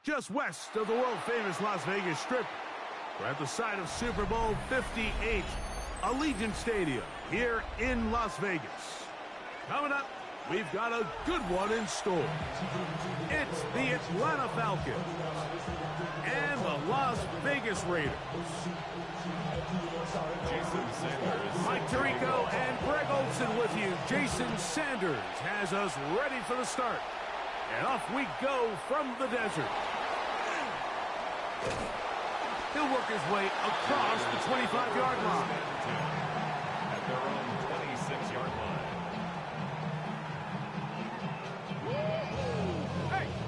Just west of the world-famous Las Vegas Strip, we're at the site of Super Bowl 58, Allegiant Stadium here in Las Vegas. Coming up, we've got a good one in store. It's the Atlanta Falcons and the Las Vegas Raiders. Jason Sanders. Mike Tirico and Greg Olson with you. Jason Sanders has us ready for the start. And off we go from the desert. He'll work his way across the 25-yard line. At their own 26-yard line.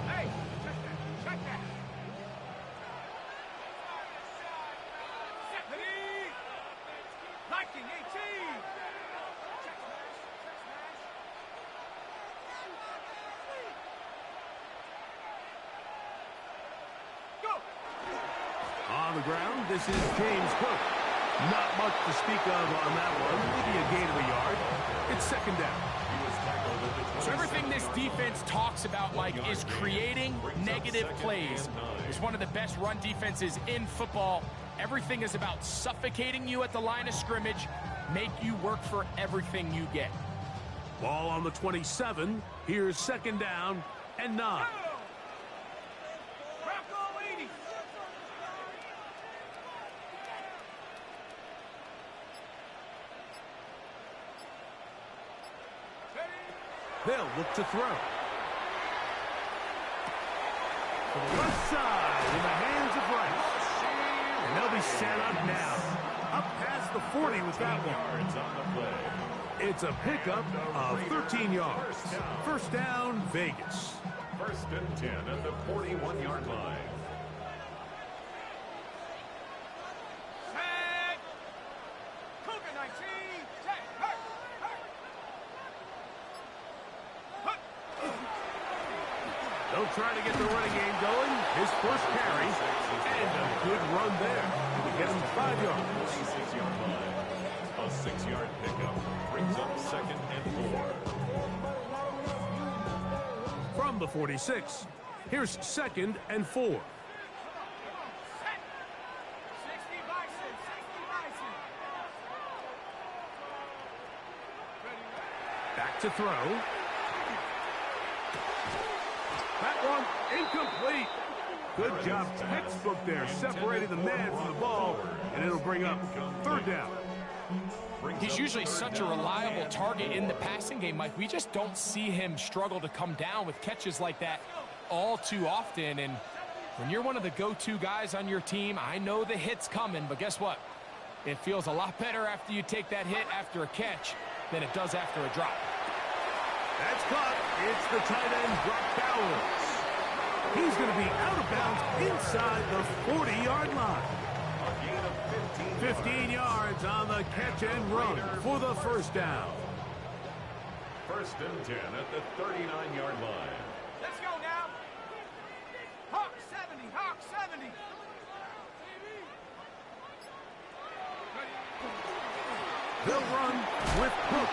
Hey, check that. Liking 18. On the ground, this is James Cook. Not much to speak of on that one. Maybe a gain of a yard. It's second down. So everything this defense talks about, Mike, is creating negative plays. It's one of the best run defenses in football. Everything is about suffocating you at the line of scrimmage, make you work for everything you get. Ball on the 27. Here's second down and 9. They'll look to throw. To the left side in the hands of Rice. And they'll be set up now. Up past the 40 with that one. It's a pickup of 13 yards. First down, Vegas. First and 10 at the 41-yard line. They'll try to get the running game going. His first carry, and a good run there. To get him 5 yards. 26-yard line. A 6-yard pickup brings up second and 4. From the 46, here's second and 4. Back to throw. That one incomplete. Good job, textbook there, separating the man from the ball, and it'll bring up third down. He's usually such a reliable target in the passing game, Mike. We just don't see him struggle to come down with catches like that all too often. And when you're one of the go-to guys on your team, I know the hit's coming, but guess what? It feels a lot better after you take that hit after a catch than it does after a drop. That's caught. It's the tight end, Brock Bowers. He's going to be out of bounds inside the 40-yard line. 15 yards on the catch and run for the first down. First and 10 at the 39-yard line. Let's go now. Hawk 70, Hawk 70. They'll run with Cook.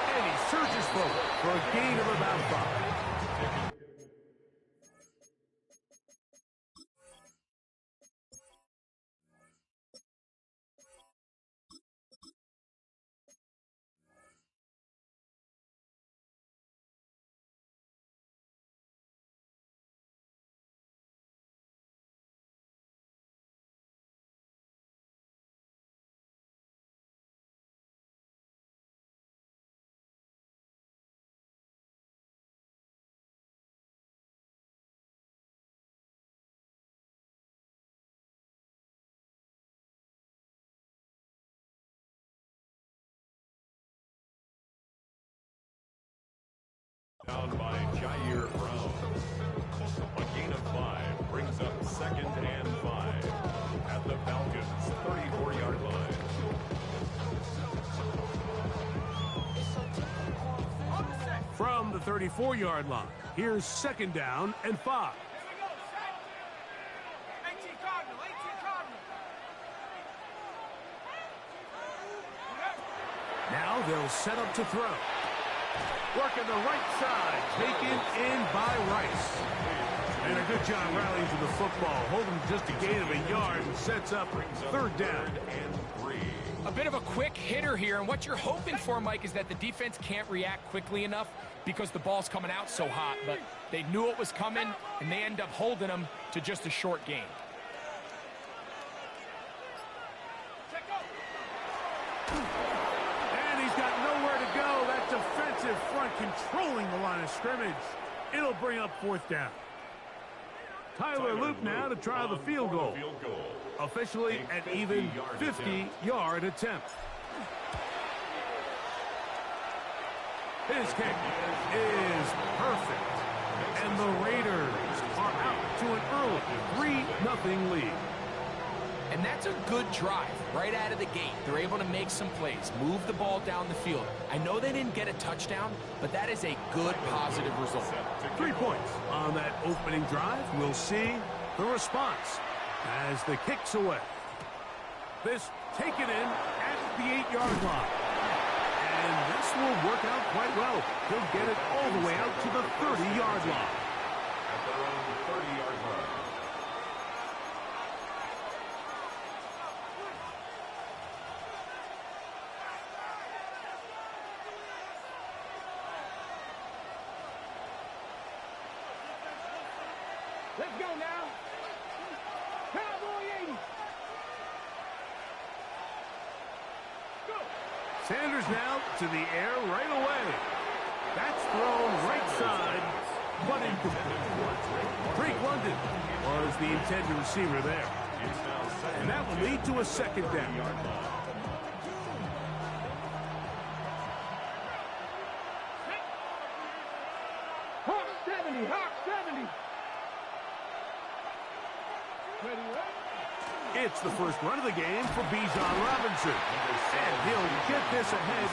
And he surges forward for a gain of about 5. Down by Jair Brown. A gain of 5 brings up second and 5 at the Falcons' 34-yard line. From the 34-yard line, here's second down and 5. Now they'll set up to throw. Working the right side, taken in by Rice. And a good job rallying to the football, holding just a gain of a yard and sets up third down. A bit of a quick hitter here, and what you're hoping for, Mike, is that the defense can't react quickly enough because the ball's coming out so hot, but they knew it was coming, and they end up holding them to just a short gain. And he's got nowhere to go. That defensive front controlling the line of scrimmage. It'll bring up fourth down. Tyler Luke now to try the field goal. Officially an even 50-yard attempt. His kick is perfect. And the Raiders are out to an early 3-0 lead. And that's a good drive right out of the gate. They're able to make some plays, move the ball down the field. I know they didn't get a touchdown, but that is a good positive result. 3 points on that opening drive. We'll see the response as the kick's away. This taken in at the 8-yard line. And this will work out quite well. He'll get it all the way out to the 30-yard line. At their own 30-yard line. Let's go now. Cowboy 80. Go. Sanders now to the air right away. That's thrown right side, but incomplete. Drake London was the intended receiver there. And that will lead to a second down. Hawk 70. Hawk 70. Ready, right? It's the first run of the game for Bijan Robinson. And he'll get this ahead.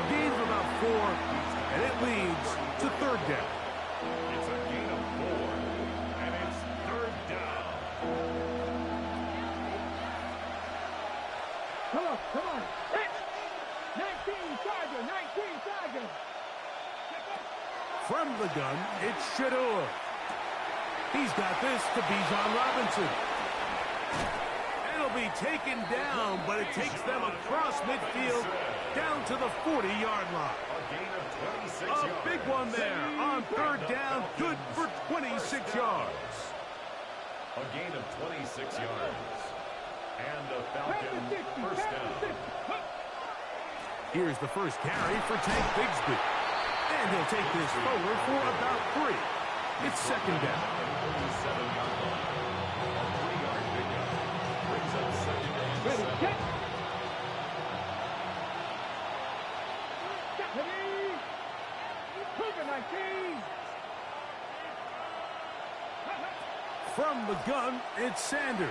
Gain of about 4, and it leads to third down. It's a gain of 4, and it's third down. Come on, come on. 19 Tiger, 19 Tiger. From the gun, it's Shedeur. He's got this to Bijan Robinson. It'll be taken down, but it takes them across midfield down to the 40-yard line. A gain of 26 A yards. big one there on third down, good for 26 yards. A gain of 26 yards. And a Falcon first down. Here's the first carry for Tank Bigsby. And he'll take this forward for about 3. It's second down. 37-yard line. A 3-yard pickup. Brings up second and Ready, 7. get. Ready. Cougar 19. From the gun, it's Sanders.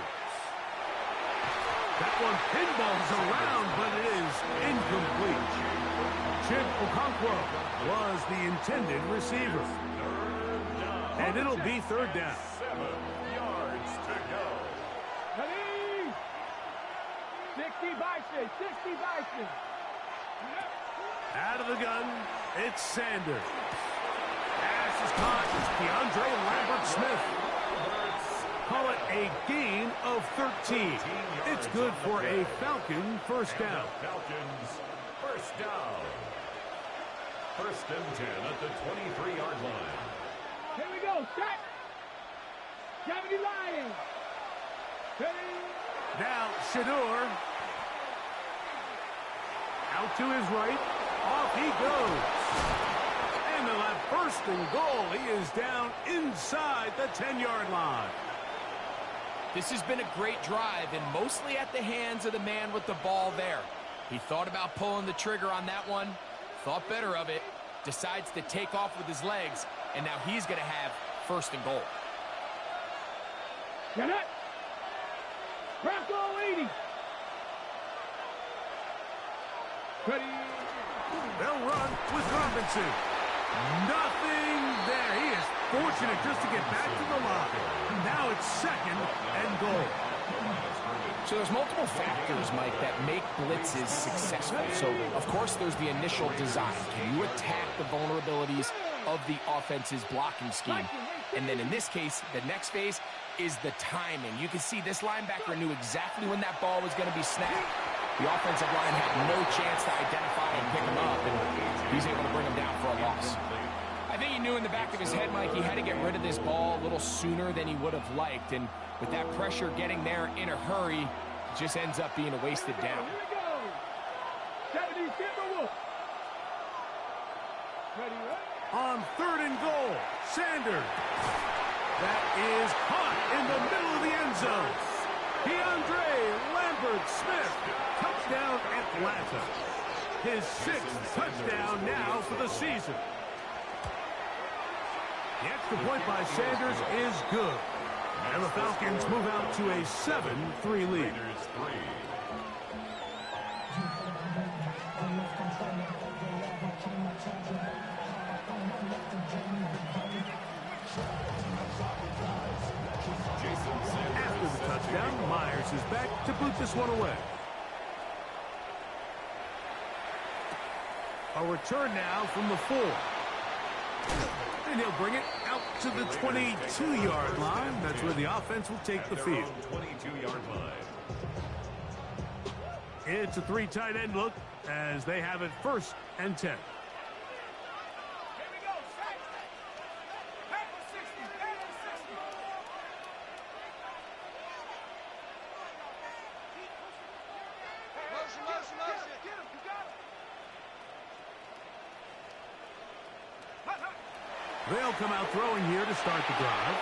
That one pinballs around, but it is incomplete. Chip Okonkwo was the intended receiver. And it'll be third down. 7 yards to go. Ready. 60 Bison, 60 Bison. Out of the gun, it's Sanders. Pass is caught. DeAndre Lambert-Smith. Call it a gain of 13. It's good for a Falcon first down. Falcons first down. First and 10 at the 23-yard line. Here we go. Set. 70 Lions. Ready. Now Shedeur. Out to his right. Off he goes. And they'll have first and goal. He is down inside the 10-yard line. This has been a great drive, and mostly at the hands of the man with the ball there. He thought about pulling the trigger on that one, thought better of it, decides to take off with his legs, and now he's going to have first and goal. Get it. Bronco 80. Ready. They'll run with Robinson. Nothing there. He is fortunate just to get back to the line. Now it's second and goal. So there's multiple factors, Mike, that make blitzes successful. So, of course, there's the initial design. Can you attack the vulnerabilities of the offense's blocking scheme? And then in this case, the next phase is the timing. You can see this linebacker knew exactly when that ball was going to be snapped. The offensive line had no chance to identify and pick him up, and he's able to bring him down for a loss. I think he knew in the back of his head, Mike, he had to get rid of this ball a little sooner than he would have liked. And with that pressure getting there in a hurry, it just ends up being a wasted down. On 3rd and goal, Sanders. That is caught in the middle of the end zone. DeAndre Lambert-Smith, touchdown Atlanta. His 6th touchdown now for the season. The extra point by Sanders is good. And the Falcons move out to a 7-3 lead. After the touchdown, Myers is back to boot this one away. A return now from the 4. And he'll bring it out to the 22-yard line. That's where the offense will take the field. 22-yard line. It's a 3 tight end look as they have it 1st and 10. They'll come out throwing here to start the drive.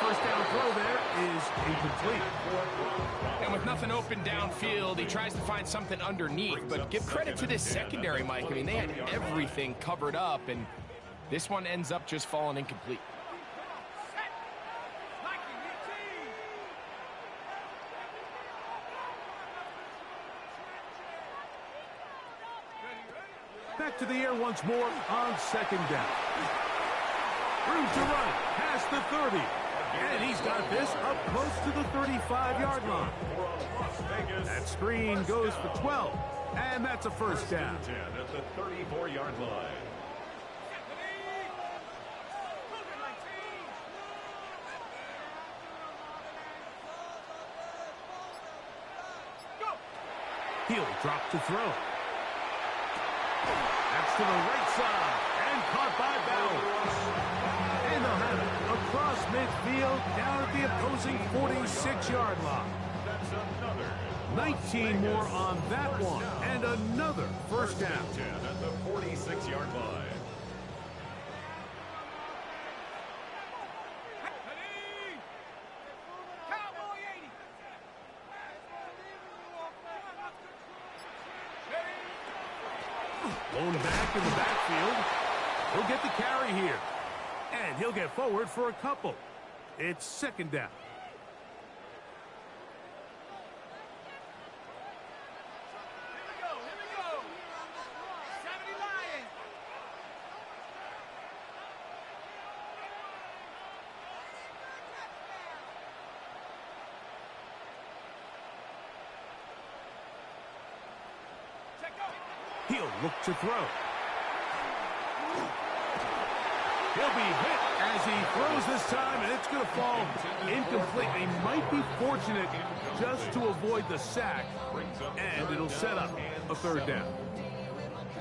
First down throw there is incomplete. And with nothing open downfield, he tries to find something underneath. But give credit to this secondary, Mike. I mean, they had everything covered up, and this one ends up just falling incomplete. Back to the air once more on 2nd down. Room to run past the 30. And he's got this up close to the 35-yard line. That screen goes for 12. And that's a 1st down. At the 34-yard line. He'll drop to throw. That's to the right side. And caught by Bowers. And they'll have it across midfield down at the opposing 46-yard line. That's another 19 more on that one. And another 1st down. 10 at the 46-yard line. Blown back in the backfield. He'll get the carry here. And he'll get forward for a couple. It's 2nd down. Here we go. 70 Lions. He'll look to throw. He'll be hit as he throws this time, and it's going to fall incomplete. They might be fortunate just to avoid the sack, and it'll set up a 3rd down.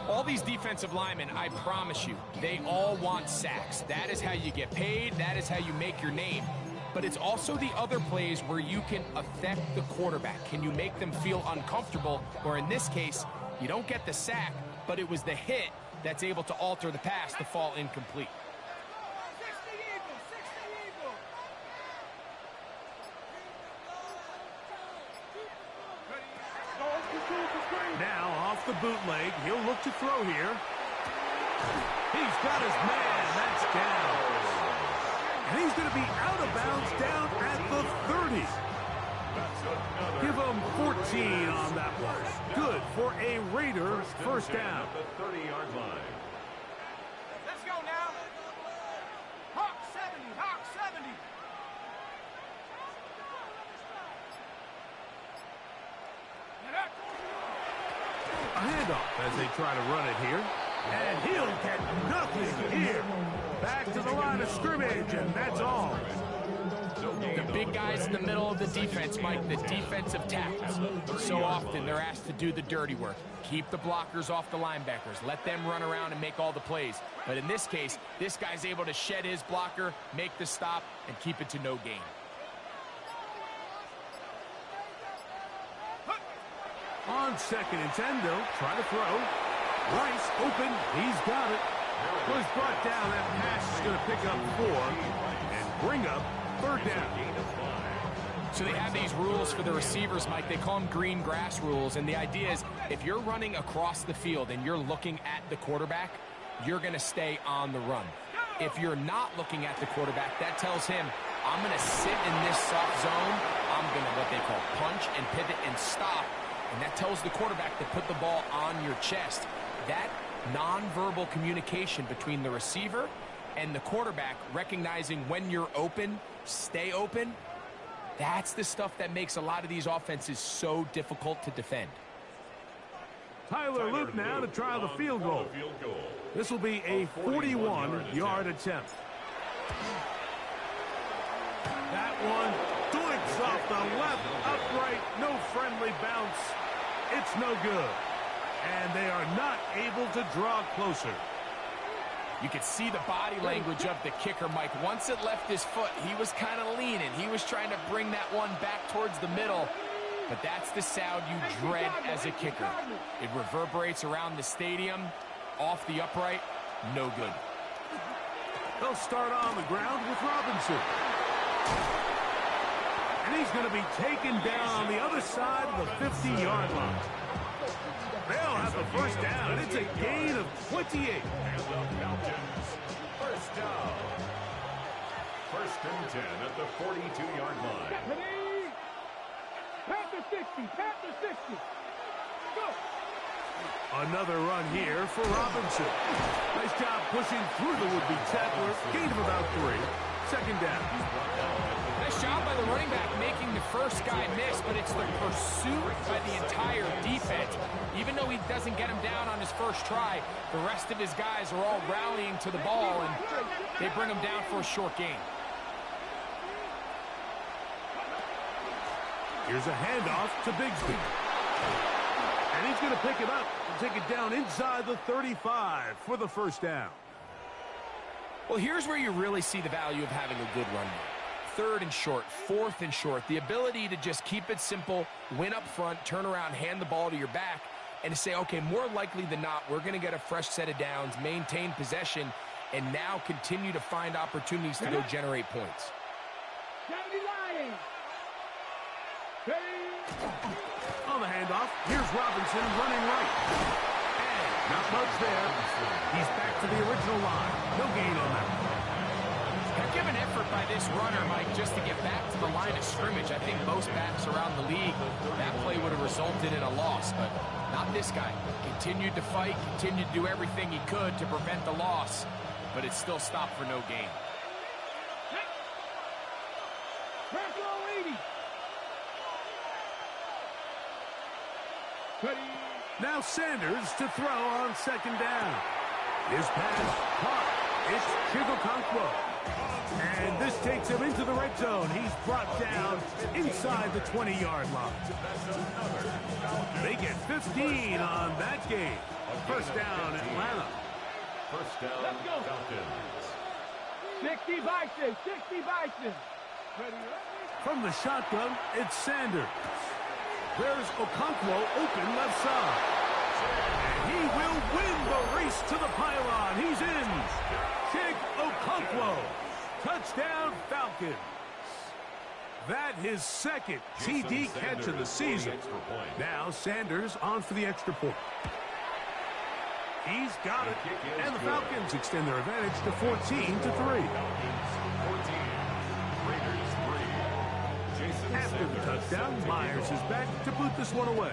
All these defensive linemen, I promise you, they all want sacks. That is how you get paid. That is how you make your name. But it's also the other plays where you can affect the quarterback. Can you make them feel uncomfortable? Or in this case, you don't get the sack, but it was the hit that's able to alter the pass to fall incomplete. 60 Eagles. Now off the bootleg, he'll look to throw here. He's got his man. That's down. And he's going to be out of bounds down at the 30. Give him 14 on that one. Good for a Raider 1st down. The 30-yard line. Let's go now. Hawk 70. Hawk 70. A handoff as they try to run it here. And he'll get nothing here. Back to the line of scrimmage, and that's all. The big guys in the middle of the defense, Mike, the defensive tackles. So often they're asked to do the dirty work. Keep the blockers off the linebackers. Let them run around and make all the plays. But in this case, this guy's able to shed his blocker, make the stop, and keep it to no gain. On 2nd and 10, they'll try to throw. Rice open. He's got it. Was brought down. That pass is going to pick up 4 and bring up 3rd down. So they have these rules for the receivers, Mike. They call them green grass rules. And the idea is if you're running across the field and you're looking at the quarterback, you're going to stay on the run. If you're not looking at the quarterback, that tells him, I'm going to sit in this soft zone. I'm going to what they call punch and pivot and stop. And that tells the quarterback to put the ball on your chest. That nonverbal communication between the receiver and the quarterback, recognizing when you're open, stay open, that's the stuff that makes a lot of these offenses so difficult to defend. Tyler Luke now to try the field goal. This will be a 41-yard attempt. That one doinks off the left upright, no friendly bounce. It's no good. And they are not able to draw closer. You could see the body language of the kicker, Mike. Once it left his foot, he was kind of leaning. He was trying to bring that one back towards the middle. But that's the sound you dread as a kicker. It reverberates around the stadium, off the upright, no good. They'll start on the ground with Robinson. And he's going to be taken down on the other side of the 50-yard line. They'll have the first down. It's a gain of 28. And the Falcons, first down. 1st and 10 at the 42-yard line. Pat the 60, pat the 60. Go. Another run here for Robinson. Nice job pushing through the would-be tackler. Gain of about 3. 2nd down. Nice job by the running back making the first guy miss, but it's the pursuit by the entire defense. Even though he doesn't get him down on his first try, the rest of his guys are all rallying to the ball, and they bring him down for a short gain. Here's a handoff to Bigsby. And he's going to pick it up and take it down inside the 35 for the first down. Well, here's where you really see the value of having a good run game. 3rd and short, 4th and short. The ability to just keep it simple, win up front, turn around, hand the ball to your back, and to say, okay, more likely than not, we're going to get a fresh set of downs, maintain possession, and now continue to find opportunities to go generate points. On the handoff, here's Robinson running right. And not much there. He's back to the original line. No gain on that. Heck of an effort by this runner, Mike, just to get back to the line of scrimmage. I think most backs around the league, that play would have resulted in a loss, but not this guy. Continued to fight, continued to do everything he could to prevent the loss, but it still stopped for no gain. Now Sanders to throw on 2nd down. His pass caught. It's Chigokonkwo. And this takes him into the red zone. He's brought down inside the 20-yard line. They get 15 on that game. First down, Atlanta. First down, Falcons. 60 Bison, 60 Bison. From the shotgun, it's Sanders. There's Okonkwo open left side. And he will win the race to the pylon. He's in. Chig Okonkwo. Touchdown, Falcons. That his 2nd TD catch of the season. Now Sanders on for the extra point. He's got it. And the Falcons extend their advantage to 14-3. After the touchdown, Myers is back to boot this one away.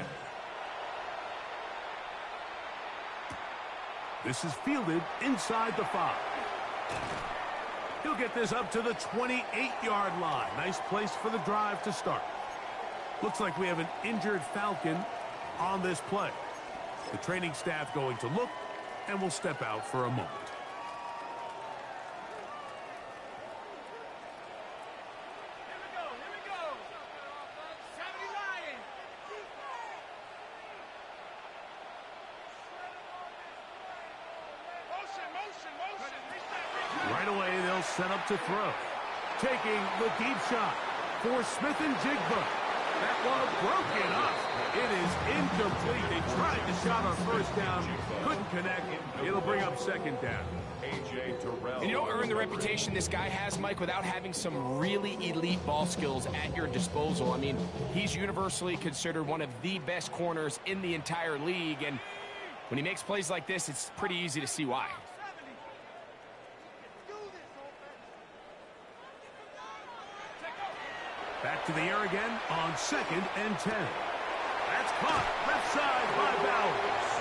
This is fielded inside the 5. He'll get this up to the 28-yard line. Nice place for the drive to start. Looks like we have an injured Falcon on this play. The training staff going to look and will step out for a moment. set up to throw. Taking the deep shot for Smith and Jigba. That one broken up. It is incomplete. They tried to shot on first down. Couldn't connect. It'll bring up second down. A.J. Terrell. And you don't earn the reputation this guy has, Mike, without having some really elite ball skills at your disposal. I mean, he's universally considered one of the best corners in the entire league. And when he makes plays like this, it's pretty easy to see why. Back to the air again on 2nd and 10. That's caught left side by Bowers.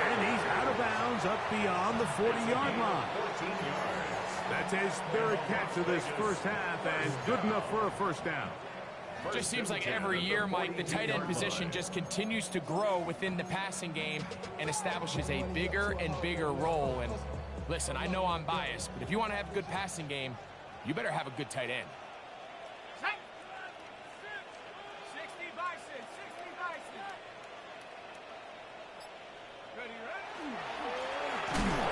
And he's out of bounds up beyond the 40-yard line. That's his third catch of this first half and good enough for a first down. Just seems like every year, Mike, the tight end position just continues to grow within the passing game and establishes a bigger and bigger role. And listen, I know I'm biased, but if you want to have a good passing game, you better have a good tight end. 60 Bison, 60 Bison. Ready,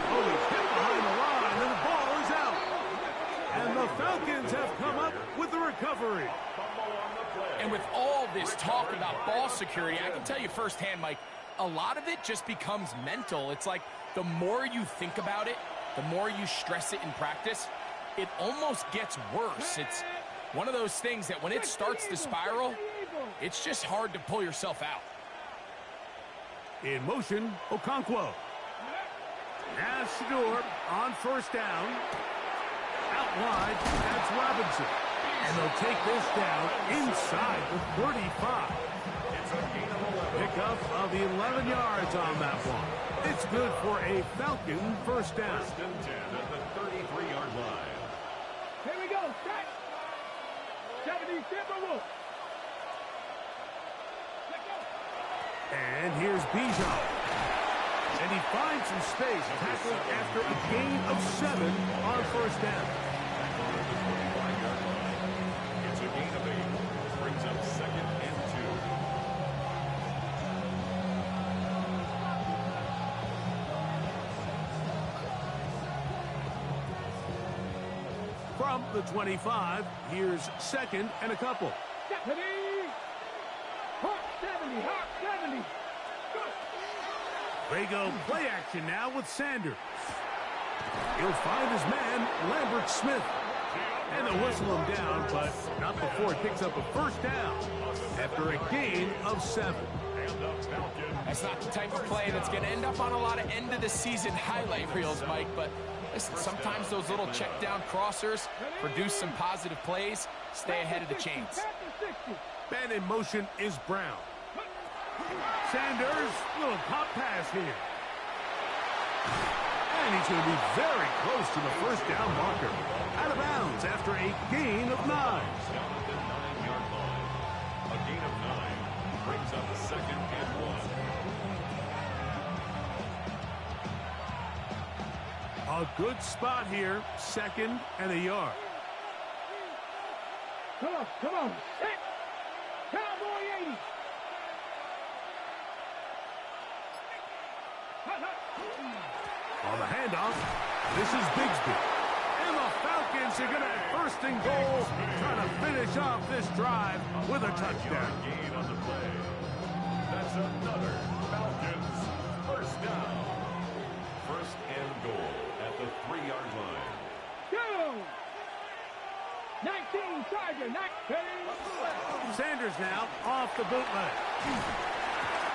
Oh, he's hit behind the line, and the ball is out. And the Falcons have come up with the recovery. And with all this talk about ball security, I can tell you firsthand, Mike, a lot of it just becomes mental. It's like the more you think about it, the more you stress it in practice, it almost gets worse. It's one of those things that when it starts to spiral, it's just hard to pull yourself out. In motion, Okonkwo. Now Shador on first down. Out wide, that's Robinson. And they'll take this down inside the 35. Pickup of 11 yards on that one. It's good for a Falcon first down. First and 10 at the 33-yard line. Here we go, set. 70 Timberwolves. And here's Bijan. And he finds some space, tackling after a gain of 7 on first down. It's a gain of 8. Brings up 2nd and 2. From the 25, here's 2nd and a couple. Deputy. Hawk 70, Hawk 70. They go play action now with Sanders. He'll find his man, Lambert Smith. And they'll whistle him down, but not before he picks up a first down after a gain of 7. That's not the type of play that's going to end up on a lot of end-of-the-season highlight reels, Mike, but listen, sometimes those little check-down crossers produce some positive plays, stay ahead of the chains. Man in motion is Brown. Sanders, little pop pass here. And he's going to be very close to the first down marker. Out of bounds after a gain of 9. Down at the 9-yard line. A gain of 9 brings up 2nd and 1. A good spot here, 2nd and a yard. Come on, set. Cowboy 80. On the handoff, this is Bigsby. And the Falcons are going to have first and goal, trying to finish off this drive with a touchdown. Gain on the play. That's another Falcons first down. First and goal at the 3-yard line. Go! 19 Charger, 19. Sanders now off the bootleg.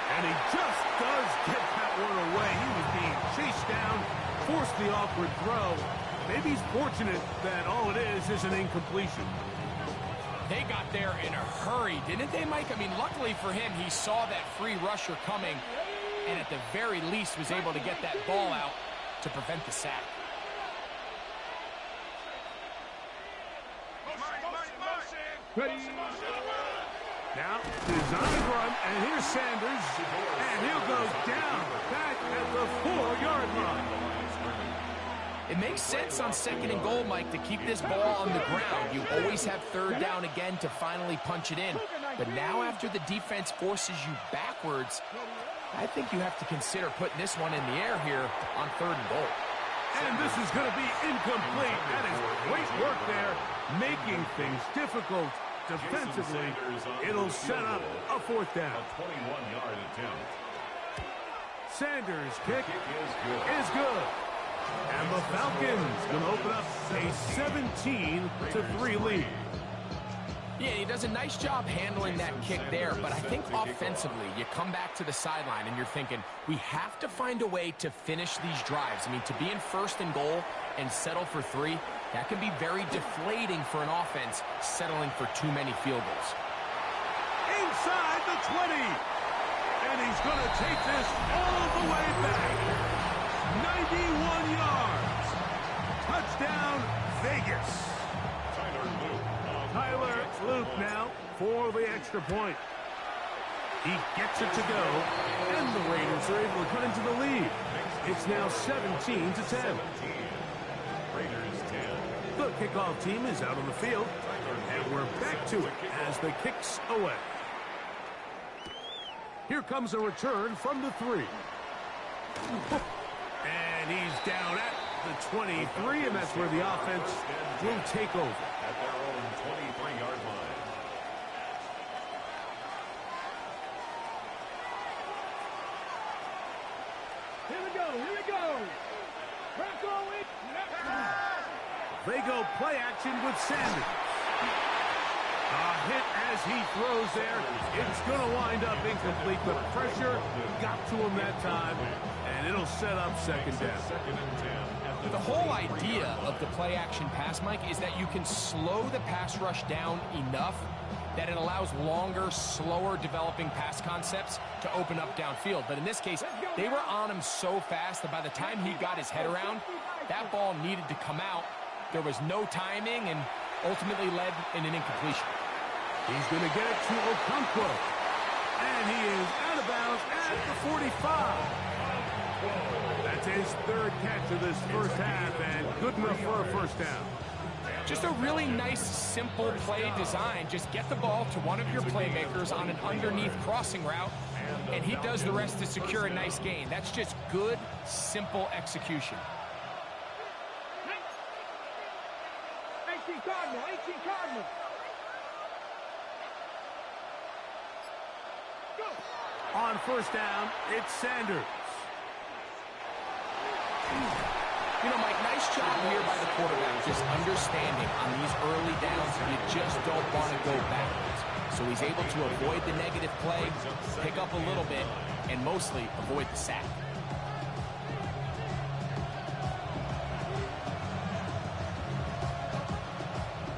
And he just does get that one away. He was being chased down, forced the awkward throw. Maybe he's fortunate that all it is an incompletion. They got there in a hurry, didn't they, Mike? I mean, luckily for him, he saw that free rusher coming and at the very least was able to get that ball out to prevent the sack. Ready. Now, design run, and here's Sanders, and he'll go down back at the 4-yard line. It makes sense on 2nd and goal, Mike, to keep this ball on the ground. You always have 3rd down again to finally punch it in. But now after the defense forces you backwards, I think you have to consider putting this one in the air here on 3rd and goal. And this is going to be incomplete. That is great work there, making things difficult defensively. It'll set up a fourth down. A 21-yard attempt. Sanders' kick is good. And the Falcons going to open up a 17-3 lead. Yeah, he does a nice job handling that kick there, but I think offensively, you come back to the sideline and you're thinking, we have to find a way to finish these drives. I mean, to be in first and goal and settle for 3, that can be very deflating for an offense settling for too many field goals. Inside the 20. And he's going to take this all the way back. 91 yards. Touchdown, Vegas. Tyler Luke now for the extra point. He gets it to go, and the Raiders are able to cut into the lead. It's now 17-10. Raiders 10. The kickoff team is out on the field, and we're back to it as the kick's away. Here comes a return from the 3. And he's down at the 23, and that's where the offense will take over. At their own 23-yard line. Here we go, here we go. They go play action with Sanders. A hit as he throws there. It's going to wind up incomplete. The pressure got to him that time, and it'll set up second down. Second and 10. The whole idea of the play-action pass, Mike, is that you can slow the pass rush down enough that it allows longer, slower developing pass concepts to open up downfield. But in this case, they were on him so fast that by the time he got his head around, that ball needed to come out. There was no timing and ultimately led in an incompletion. He's going to get it to Okonkwo. And he is out of bounds at the 45. That's his third catch of this first half, and good enough for a first down. Just a really nice, simple play design. Just get the ball to one of your playmakers on an underneath crossing route, and he does the rest to secure a nice gain. That's just good, simple execution. 18 Cardinal, 18 Cardinal. Go. On first down, it's Sanders. You know, Mike, nice job here by the quarterback, just understanding on these early downs, you just don't want to go backwards. So he's able to avoid the negative play, pick up a little bit, and mostly avoid the sack.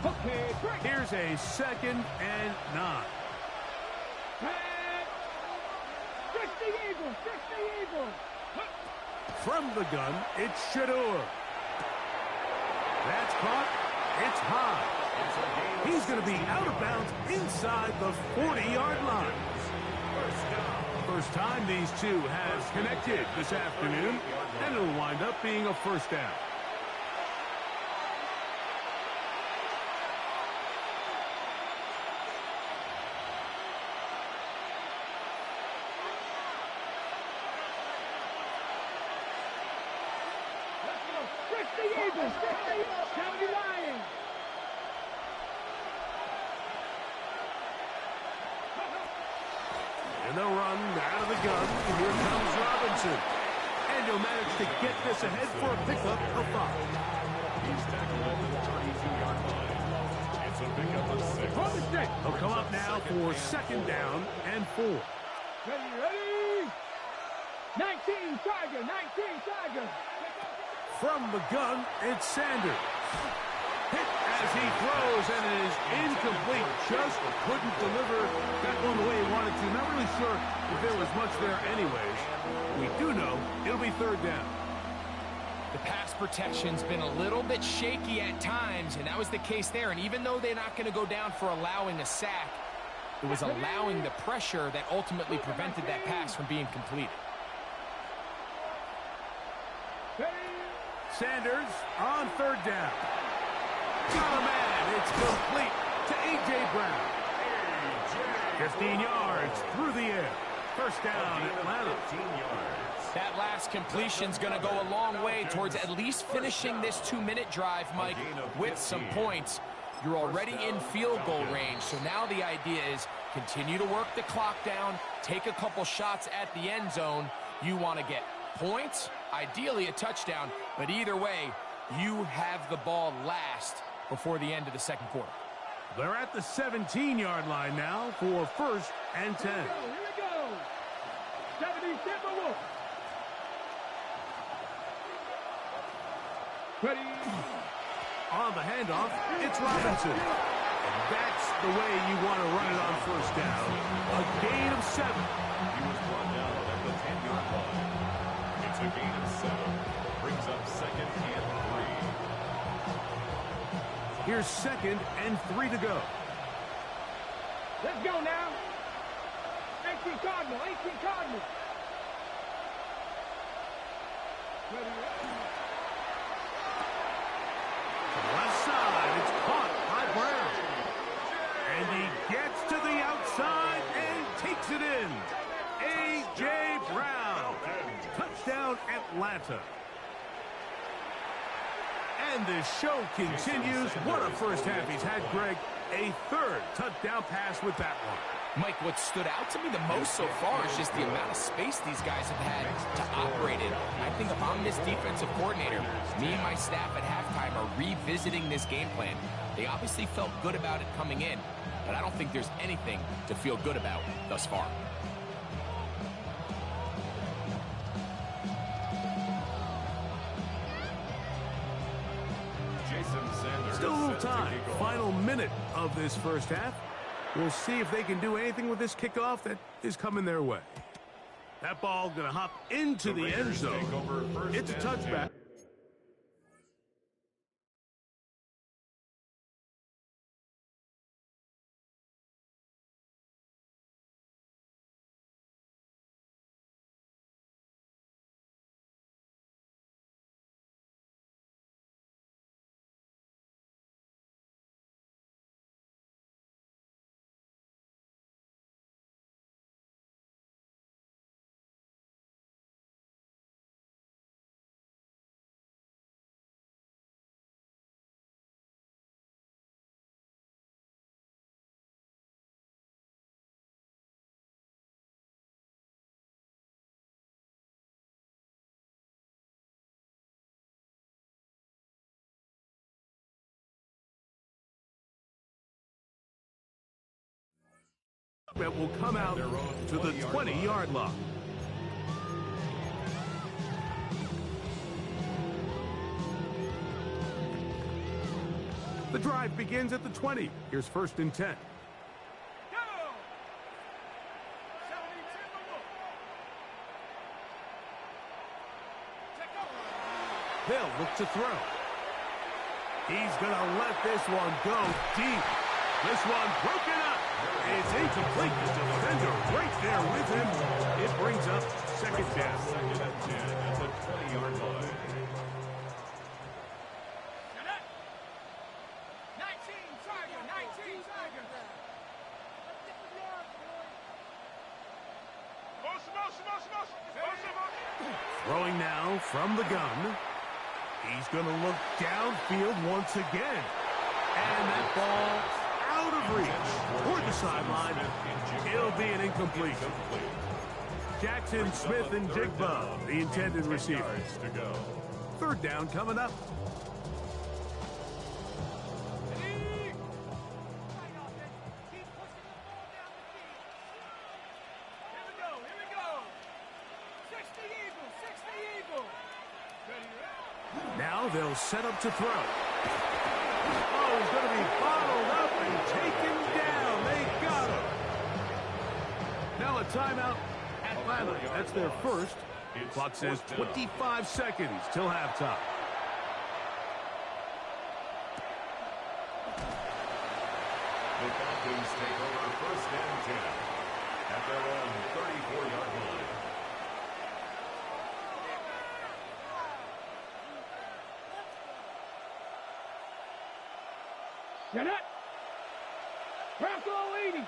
Okay, break. Here's a 2nd and 9. Fix the Eagles, fix the Eagles. From the gun, it's Shador. That's caught. It's high. He's going to be out of bounds inside the 40-yard line. First time these two have connected this afternoon, and it'll wind up being a first down. Fix the Eagles, fix the Eagles. County Lions. And they'll run out of the gun. Here comes Robinson. And he'll manage to get this ahead for a pickup of 5. He's tackled at the 32-yard line. It's a pickup of 6. Hold the stick. He'll come up now for second down and 4. Ready, ready. 19 Tiger, 19 Tiger. From the gun, it's Sanders. Hit as he throws, and it is incomplete. Just couldn't deliver that one the way he wanted to. Not really sure if there was much there anyways. We do know it'll be third down. The pass protection's been a little bit shaky at times, and that was the case there. And even though they're not going to go down for allowing a sack, it was allowing the pressure that ultimately prevented that pass from being completed. Sanders on third down. Got a man. It's complete to A.J. Brown. 15 yards through the air. First down, Atlanta. 15 yards. That last completion's going to go a long way towards at least finishing this 2-minute drive, Mike, with some points. You're already in field goal range, so now the idea is continue to work the clock down, take a couple shots at the end zone. You want to get points, ideally a touchdown, but either way, you have the ball last before the end of the second quarter. They're at the 17-yard line now for first and 10. Here we go. 70 Timberwolves. Ready. On the handoff, it's Robinson. And that's the way you want to run it on first down. A gain of 7. He was brought down at the 10-yard line. It's a gain of 7. Brings up second and 3. Here's second and 3 to go. Let's go now. 18 Cardinal. 18 Cardinal. Ready. Left side, it's caught by Brown. And he gets to the outside and takes it in. A.J. Brown. Touchdown, Atlanta. And the show continues. What a first half he's had, Greg. A third touchdown pass with that one. Mike, what stood out to me the most so far is just the amount of space these guys have had to operate in. I think if I'm this defensive coordinator, me and my staff at halftime are revisiting this game plan. They obviously felt good about it coming in, but I don't think there's anything to feel good about thus far. Jason Sanders. Still a little time. Final minute of this first half. We'll see if they can do anything with this kickoff that is coming their way. That ball going to hop into the end zone. It's a touchback. That will come out to the 20-yard line. The drive begins at the 20. Here's first and 10. Go. 70 Timberwolves. Take over. They'll look to throw. He's going to let this one go deep. This one broken up. It's incomplete. The defender right there with him. It brings up second down. Second and 10 at the 20-yard line. 19 Tiger. 19 Tiger. Throwing now from the gun. He's going to look downfield once again. And that ball out of reach toward the sideline. It'll be an incompletion. Jackson Smith and Jigba, the intended receivers. To go. Third down coming up. Now they'll set up to throw. Oh, he's going to be bottled up and taken down. They got him. Now a timeout. Atlanta, that's their first. Clock says 25 seconds till halftime. The Falcons take over first and 10 at their own 34-yard line. Janet. Bronco 80.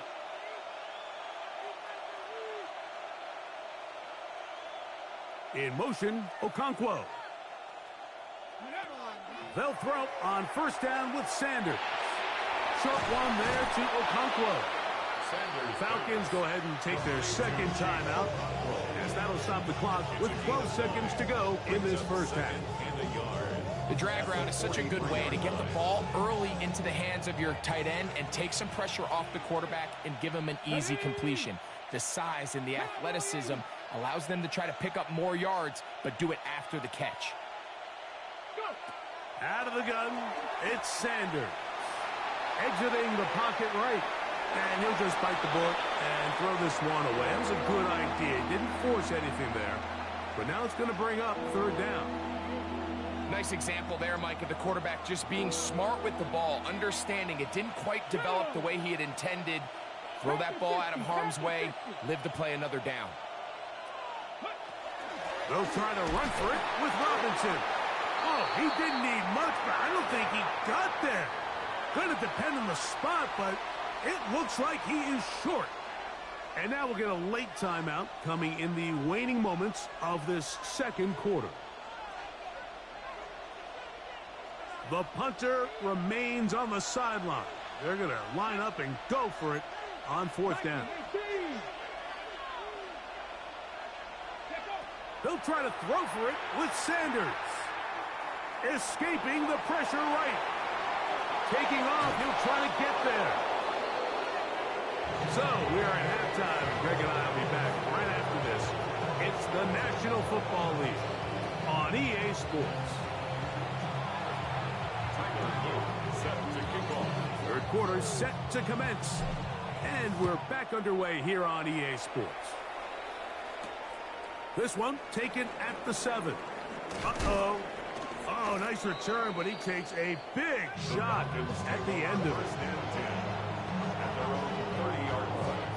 In motion, Okonkwo. They'll throw on first down with Sanders. Short one there to Okonkwo. Falcons go ahead and take their second timeout, as that'll stop the clock with 12 seconds to go in this first half. The drag route is such a good way to get the ball early into the hands of your tight end and take some pressure off the quarterback and give him an easy completion. The size and the athleticism allows them to try to pick up more yards, but do it after the catch. Out of the gun, it's Sanders. Exiting the pocket right. And he'll just bite the bullet and throw this one away. That was a good idea. Didn't force anything there. But now it's going to bring up third down. Nice example there, Mike, of the quarterback just being smart with the ball, understanding it didn't quite develop the way he had intended. Throw that ball out of harm's way, live to play another down. They'll try to run for it with Robinson. Oh, he didn't need much, but I don't think he got there. Going to depend on the spot, but it looks like he is short. And now we'll get a late timeout coming in the waning moments of this second quarter. The punter remains on the sideline. They're going to line up and go for it on fourth down. They'll try to throw for it with Sanders. Escaping the pressure right. Taking off, he'll try to get there. So we are at halftime. Greg and I will be back right after this. It's the National Football League on EA Sports. Third quarter set to commence. And we're back underway here on EA Sports. This one taken at the 7. Uh-oh. Oh, nice return, but he takes a big shot at the end of it. At their own 30-yard line.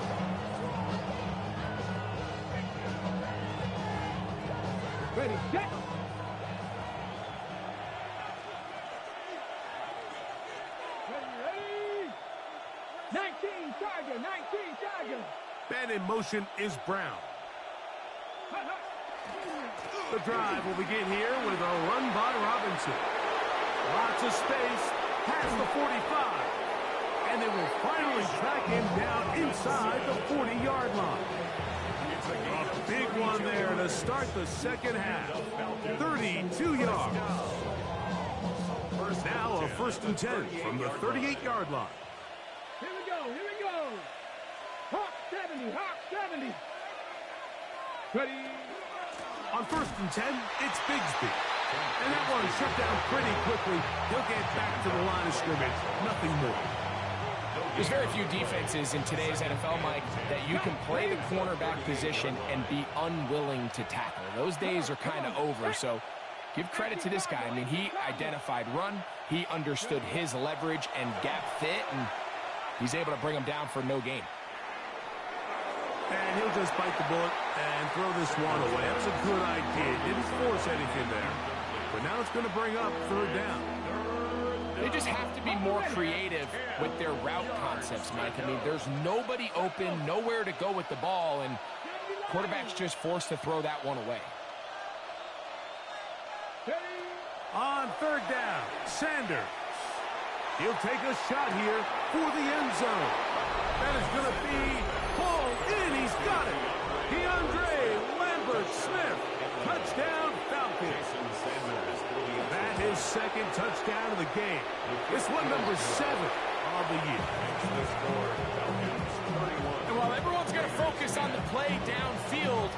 Ready, set. Ready. 19 Tiger. Man in motion is Brown. The drive will begin here with a run by Robinson. Lots of space past the 45. And they will finally track him down inside the 40-yard line. A big one there to start the second half. 32 yards. Now a 1st and 10 from the 38-yard line. Here we go. Hawk 70. Ready. On 1st and 10, it's Bigsby. And that one shut down pretty quickly. He'll get back to the line of scrimmage. Nothing more. There's very few defenses in today's NFL, Mike, that you can play the cornerback position and be unwilling to tackle. Those days are kind of over, so give credit to this guy. I mean, he identified run, he understood his leverage and gap fit, and he's able to bring him down for no gain. And he'll just bite the bullet and throw this one away. That was a good idea. Didn't force anything there. But now it's going to bring up third down. They just have to be more creative with their route concepts, Mike. I mean, there's nobody open, nowhere to go with the ball, and quarterback's just forced to throw that one away. On third down, Sanders. He'll take a shot here for the end zone. That is going to be pulled in. He's got it. DeAndre Lambert-Smith. Touchdown, Falcons. That is second touchdown of the game. This one number 7 of the year. And while everyone's going to focus on the play downfield,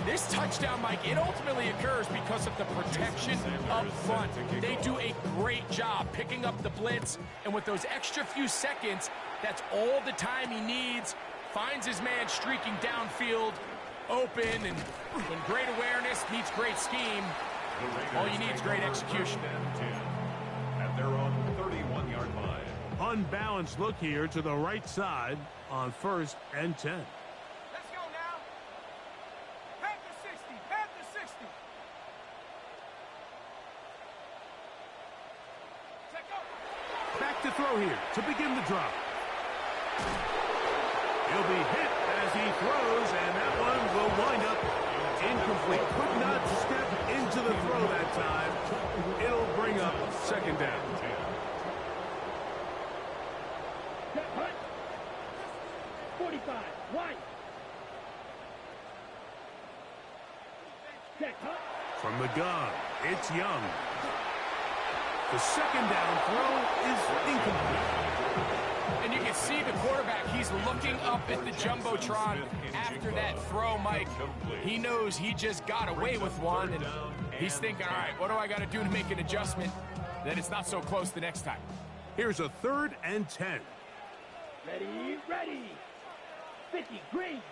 this touchdown, Mike, it ultimately occurs because of the protection up front. They do a great job picking up the blitz, and with those extra few seconds, that's all the time he needs. Finds his man streaking downfield, open, and when great awareness meets great scheme, all you need is great execution. At their own 31-yard line. Unbalanced look here to the right side on 1st and 10. Let's go now. Pack to 60. Check out. Back to throw here to begin the drive. He'll be hit as he throws, and that one will wind up incomplete. Could not step into the throw that time. It'll bring up second down. Set punt. 45. White. Set punt. From the gun, it's Young. The second down throw is incomplete. And you can see the quarterback, he's looking up at the Jumbotron after that throw, Mike. He knows he just got away with one, and he's thinking, all right, what do I got to do to make an adjustment that it's not so close the next time? Here's a 3rd and 10. Ready, ready. 50, green.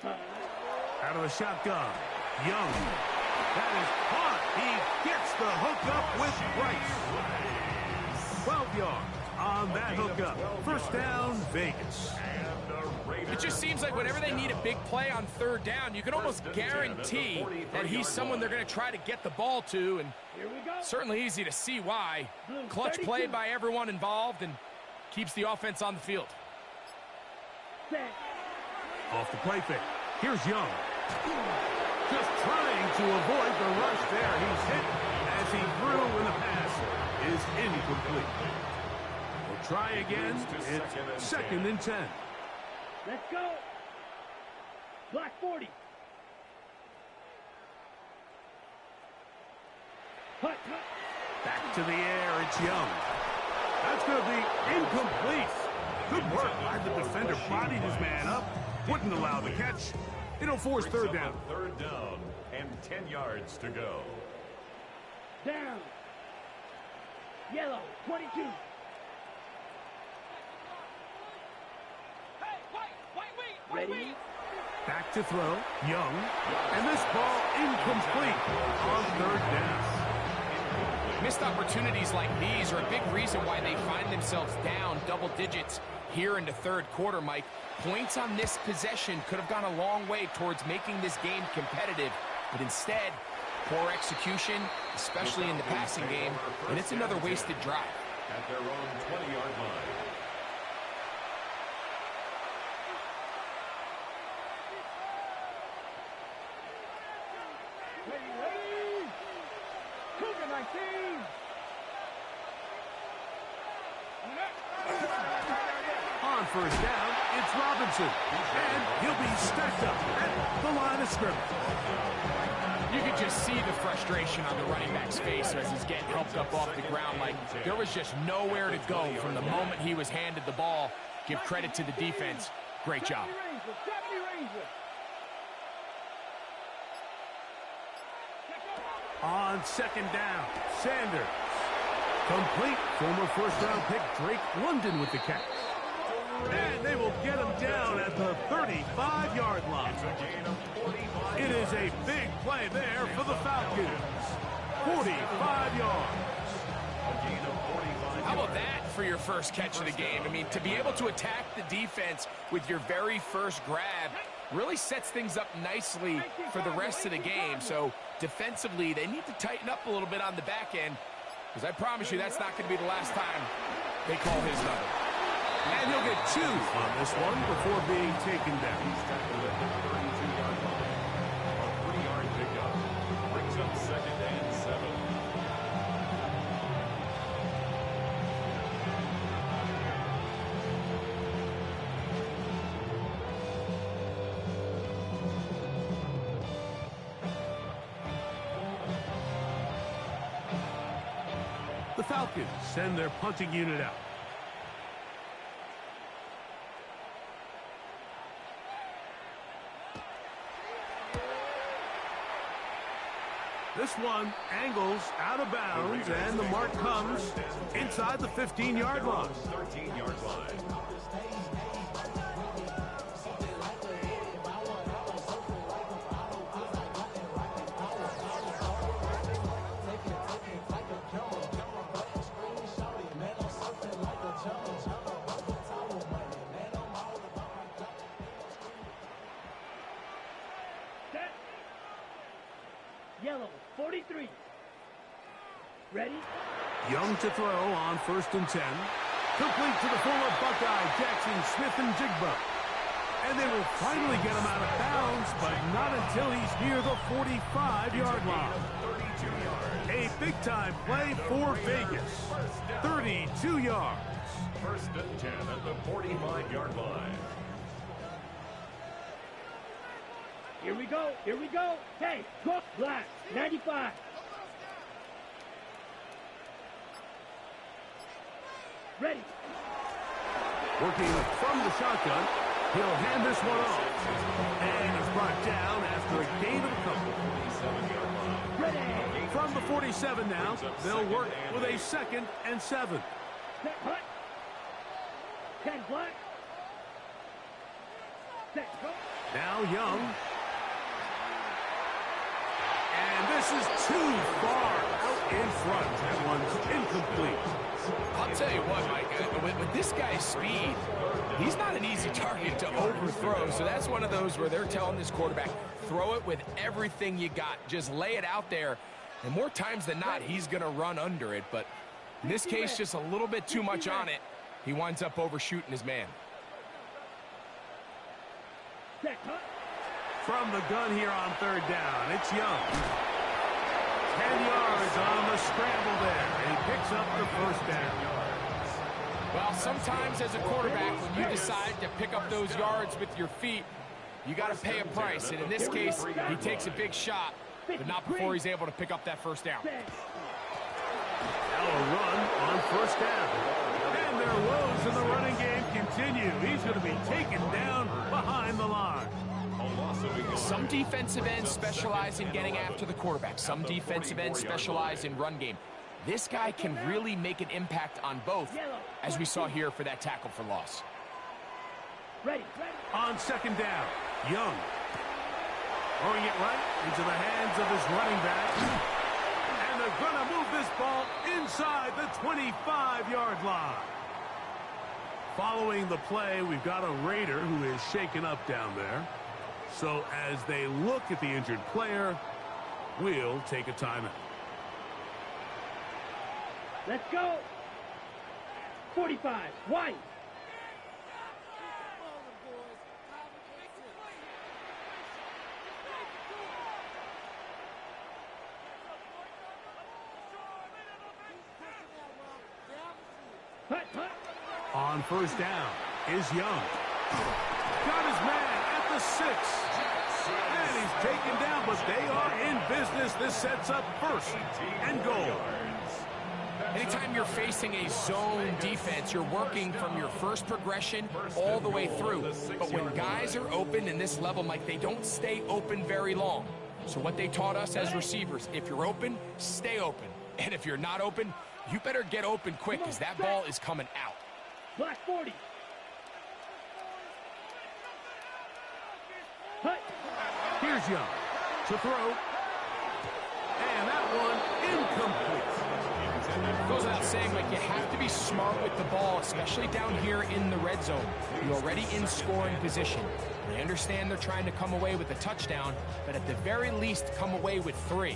Out of the shotgun, Young. That is caught. He gets the hookup with Price. 12 yards on that hookup. First down, Vegas. It just seems like whenever they need a big play on 3rd down, you can almost guarantee that he's someone they're going to try to get the ball to, and certainly easy to see why. Clutch play by everyone involved and keeps the offense on the field. Off the play fake. Here's Young. Just trying to avoid the rush there. He's hit as he threw when the pass is incomplete. We'll try again. It's 2nd and 10. Let's go. Block 40. Hut, hut. Back to the air. It's Young. That's going to be incomplete. Good work by the defender. Bodied his man up. Wouldn't allow the catch. It'll force 3rd down. 3rd down and 10 yards to go. Down. Yellow, 22. Hey, wait, Ready? Back to throw. Young. And this ball incomplete on 3rd down. Missed opportunities like these are a big reason why they find themselves down double digits here in the 3rd quarter, Mike. Points on this possession could have gone a long way towards making this game competitive, but instead, poor execution, especially in the passing game, and it's another wasted drive. At their own 20-yard line. Ready? Cougar 19. On 1st down, it's Robinson. And he'll be stacked up at the line of scrimmage. You could just see the frustration on the running back's face as he's getting helped up off the ground. Like, there was just nowhere to go from the moment he was handed the ball. Give credit to the defense. Great job. On 2nd down, Sanders. Complete. Former 1st-round pick Drake London with the catch. And they will get him down at the 35-yard line. It is a big play there for the Falcons. 45 yards. How about that for your first catch of the game? I mean, to be able to attack the defense with your very first grab really sets things up nicely for the rest of the game. So defensively, they need to tighten up a little bit on the back end, because I promise you that's not going to be the last time they call his number. And he'll get 2 on this one before being taken down. A 3-yard pickup brings up 2nd and 7. The Falcons send their punting unit out. This one angles out of bounds, and the mark comes inside the 15-yard line. 13-yard line. Yellow, 43. Ready? Young to throw on 1st and 10. Complete to the former Buckeye, Jackson Smith and Jigba. And they will finally get him out of bounds, but not until he's near the 45-yard line. A big-time play for Vegas. 32 yards. First and 10 at the 45-yard line. Here we go. Here we go. Hey, go black. 95. Ready. Working from the shotgun. He'll hand this one off. And he's brought down after a gain of a couple. Ready. From the 47 now, they'll work with a 2nd and 7. Set hut. 10 black. Set go. Now Young. And this is too far out in front. That one's incomplete. I'll tell you what, Mike, with this guy's speed, he's not an easy target to overthrow. So that's one of those where they're telling this quarterback, throw it with everything you got. Just lay it out there. And more times than not, he's going to run under it. But in this case, just a little bit too much on it. He winds up overshooting his man. Set hut. From the gun here on 3rd down, it's Young. 10 yards on the scramble there, and he picks up the 1st down. Well, sometimes as a quarterback, when you decide to pick up those yards with your feet, you got to pay a price. And in this case, he takes a big shot, but not before he's able to pick up that 1st down. Now a run on 1st down. And their woes in the running game continue. He's going to be taken down behind the line. Some defensive ends specialize in getting after the quarterback. Some defensive ends specialize in run game. This guy can really make an impact on both, as we saw here for that tackle for loss. Ready. On 2nd down, Young. Throwing it right into the hands of his running back. And they're going to move this ball inside the 25-yard line. Following the play, we've got a Raider who is shaken up down there. So as they look at the injured player, we'll take a timeout. Let's go. 45. White. Hut. On 1st down is Young. Got his man at the 6. And he's taken down, but they are in business. This sets up 1st and goal. Anytime you're facing a zone defense, you're working from your first progression all the way through. But when guys are open in this level, Mike, they don't stay open very long. So what they taught us as receivers, if you're open, stay open. And if you're not open, you better get open quick because that ball is coming out. Black 40. Hut. Here's Young to throw. And that one incomplete. Goes without saying, like, you have to be smart with the ball, especially down here in the red zone. You're already in scoring position. And I understand they're trying to come away with a touchdown, but at the very least, come away with 3.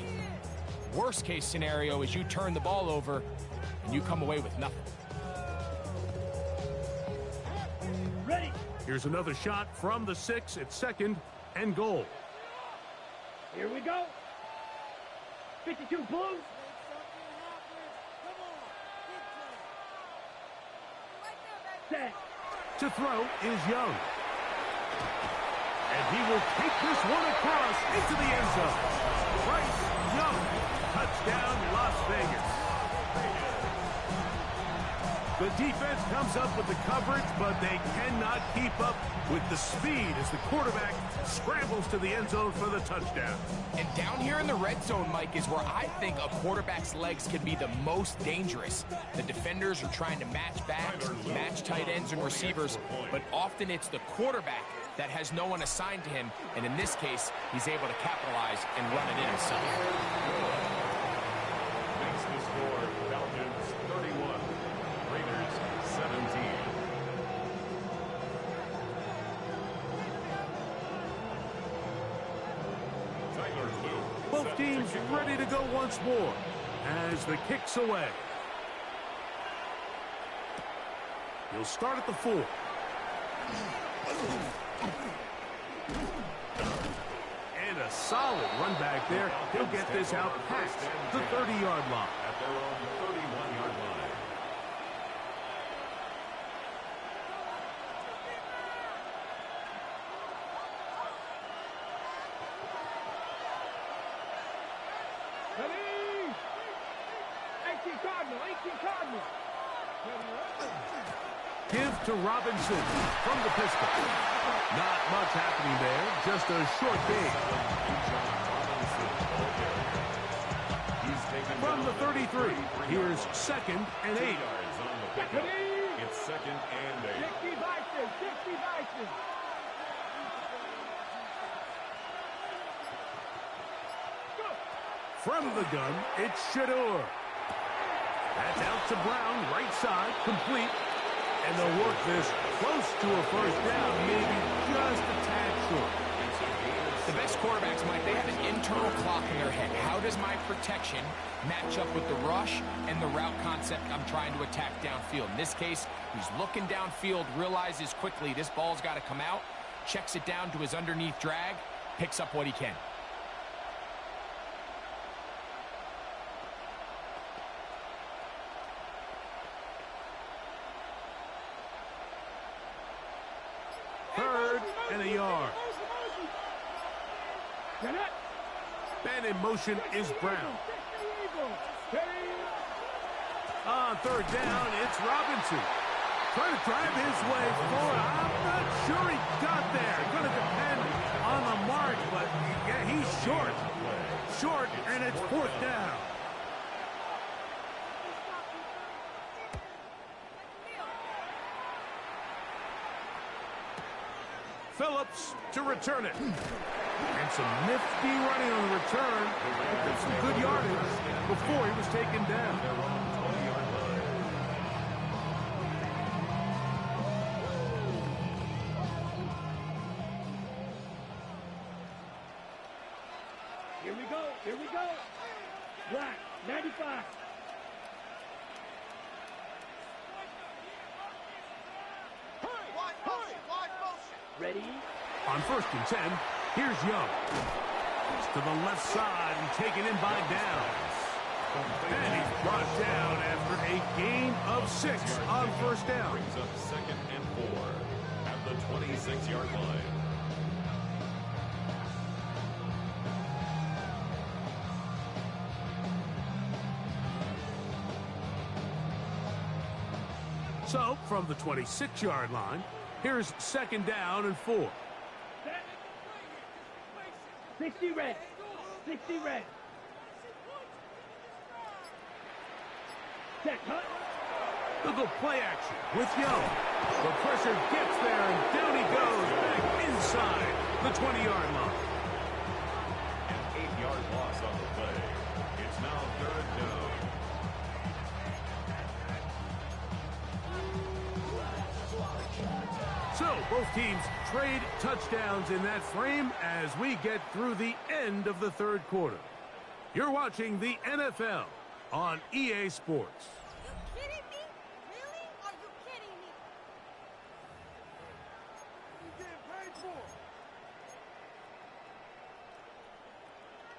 Worst case scenario is you turn the ball over and you come away with nothing. Ready. Here's another shot from the 6 at 2nd and goal. Here we go. 52 Blues. Set. To throw is Young. And he will take this one across into the end zone. Bryce Young. Touchdown, Las Vegas. The defense comes up with the coverage, but they cannot keep up with the speed as the quarterback scrambles to the end zone for the touchdown. And down here in the red zone, Mike, is where I think a quarterback's legs can be the most dangerous. The defenders are trying to match backs, match tight ends and receivers, but often it's the quarterback that has no one assigned to him, and in this case, he's able to capitalize and run it in himself. Makes the score Falcons 31, Raiders 17. Tyler Luke. Both teams ready to go once more as the kick's away. He'll start at the 4. And a solid run back there. He'll get this out past the 30-yard line. At their own 31-yard line. Ready? 18 Cardinal, 18 Cardinal. Give to Robinson from the pistol. Not much happening there. Just a short gain. From the 33, here's 2nd and 8. Yards on the pickup. It's 2nd and 8. 60 Bison, 60 Bison. From the gun, it's Shador. That's out to Brown, right side, complete. And they'll work this close to a first down, maybe just a tad short. The best quarterbacks, Mike, they have an internal clock in their head. How does my protection match up with the rush and the route concept I'm trying to attack downfield? In this case, he's looking downfield, realizes quickly this ball's got to come out, checks it down to his underneath drag, picks up what he can. Third and a yard. Man in motion is Brown. On third down, it's Robinson. Trying to drive his way forward. I'm not sure he got there. Going to depend on the mark, but yeah, he's short. Short, and it's 4th down. Phillips to return it. And some nifty running on the return. And some good yardage before he was taken down. Here we go, here we go. Black, 95. Ready? On 1st and 10, here's Young. He's to the left side and taken in by Downs. And he's brought down after a gain of 6 on 1st down. Brings up 2nd and 4 at the 26-yard line. So, from the 26-yard line, here's 2nd down and 4. 60 red. 60 red. Set, cut. They'll go play action with Young. The pressure gets there, and down he goes back inside the 20-yard line. An 8-yard loss on the play. It's now 3rd down. So, both teams trade touchdowns in that frame as we get through the end of the 3rd quarter. You're watching the NFL on EA Sports. You kidding me? Really? Are you kidding me? You getting paid for?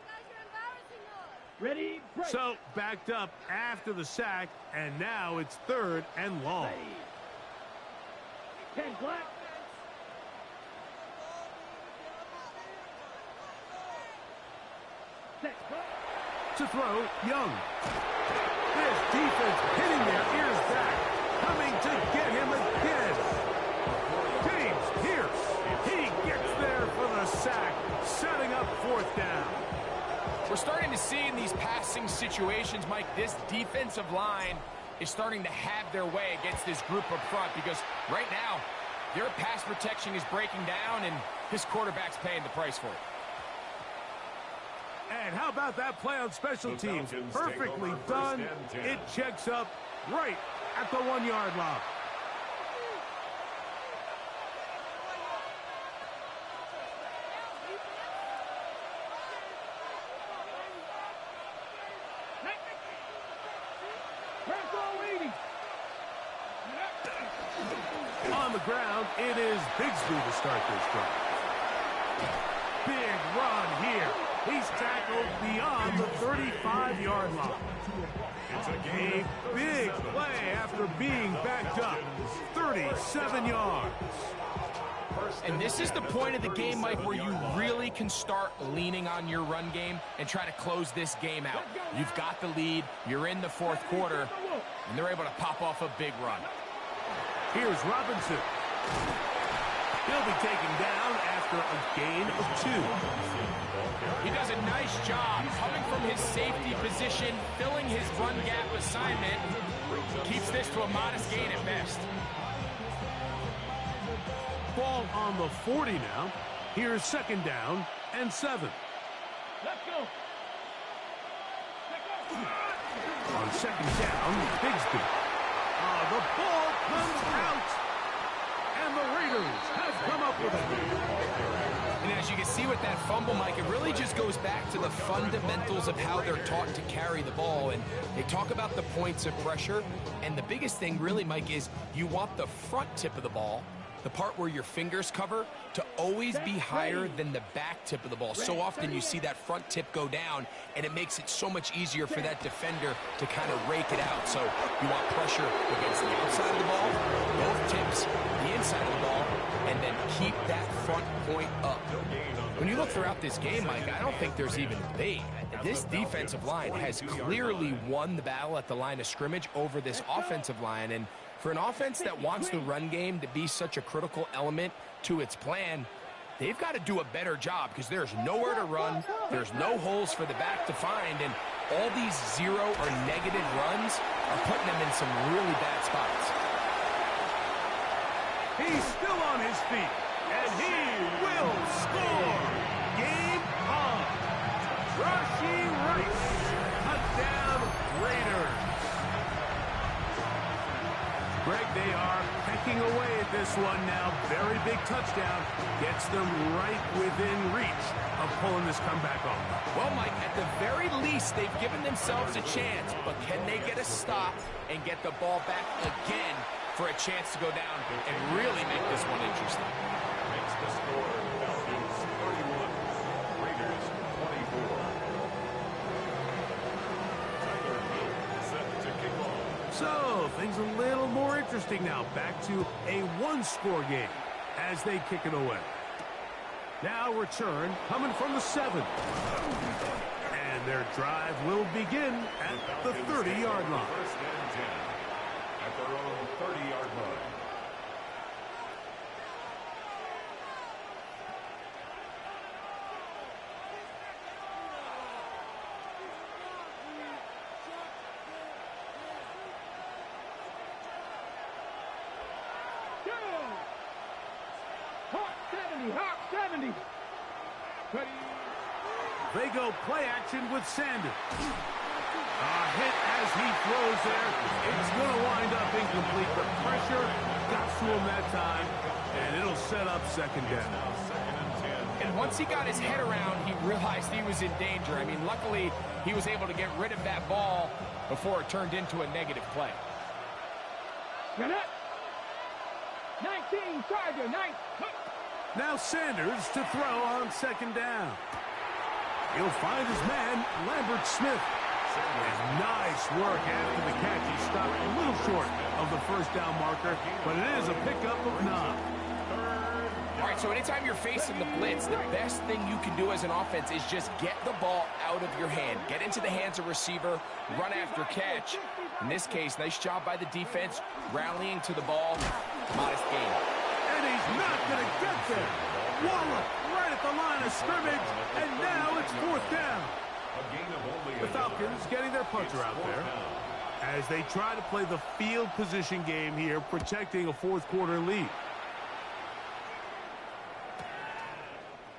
Guys, you're embarrassing us. Ready, break. So, backed up after the sack, and now it's 3rd and long. Ready. 10 black. Set, cut. To throw, Young. This defense hitting their ears back, coming to get him again. James Pierce, he gets there for the sack, setting up 4th down. We're starting to see in these passing situations, Mike, this defensive line is starting to have their way against this group up front because right now, their pass protection is breaking down and this quarterback's paying the price for it. And how about that play on special The teams? Falcons Perfectly take over done. 1st and 10. It checks up right at the 1-yard line. On the ground, it is Bigsby to start this drive. Big run here. He's tackled beyond the 35-yard line. It's a big play after being backed up. 37 yards. And this is the point of the game, Mike, where you really can start leaning on your run game and try to close this game out. You've got the lead, you're in the fourth quarter, and they're able to pop off a big run. Here's Robinson. He'll be taken down after a gain of 2. He does a nice job coming from his safety position, filling his run gap assignment. Keeps this to a modest gain at best. Ball on the 40 now. Here's 2nd down and 7. Let's go. On 2nd down, Bigsby. The ball comes out. And the Raiders have come up with it. And as you can see with that fumble, Mike, it really just goes back to the fundamentals of how they're taught to carry the ball. And they talk about the points of pressure. And the biggest thing really, Mike, is you want the front tip of the ball, the part where your fingers cover, to always be higher than the back tip of the ball. So often you see that front tip go down, and it makes it so much easier for that defender to kind of rake it out. So you want pressure against the outside of the ball, both tips, the inside of the ball, and then keep that front point up. When you look throughout this game, Mike, I don't think there's even a debate. This defensive line has clearly won the battle at the line of scrimmage over this offensive line, and for an offense that wants the run game to be such a critical element to its plan, they've got to do a better job because there's nowhere to run, there's no holes for the back to find, and all these 0 or negative runs are putting them in some really bad spots. He's still on his feet, and he will score. Game on. Rashee Rice, touchdown Raiders. Greg, they are pecking away at this one now. Very big touchdown. Gets them right within reach of pulling this comeback off. Well, Mike, at the very least, they've given themselves a chance, but can they get a stop and get the ball back again for a chance to go down and really make this one interesting? Makes the score Falcons 31, Raiders 24. Tyler Hill set to kick off. So, things a little more interesting now. Back to a one-score game as they kick it away. Now return coming from the 7. And their drive will begin at the 30-yard line. First and 10 at their own 30-yard line. Hawk 70, Hawk 70. Ready. They go play action with Sanders. A hit as he throws there. It's going to wind up incomplete. The pressure got to him that time, and it'll set up 2nd down. And once he got his head around, he realized he was in danger. I mean, luckily, he was able to get rid of that ball before it turned into a negative play. Get up. 19, Charger, 9. Now Sanders to throw on 2nd down. He'll find his man, Lambert Smith. And nice work after the catch. He stopped a little short of the 1st down marker, but it is a pickup of 9. All right, so anytime you're facing the blitz, the best thing you can do as an offense is just get the ball out of your hand. Get into the hands of receiver, run after catch. In this case, nice job by the defense, rallying to the ball. Modest gain. And he's not going to get there. Wallop right at the line of scrimmage, and now it's 4th down. The Falcons getting their punter out there as they try to play the field position game here, protecting a 4th quarter lead.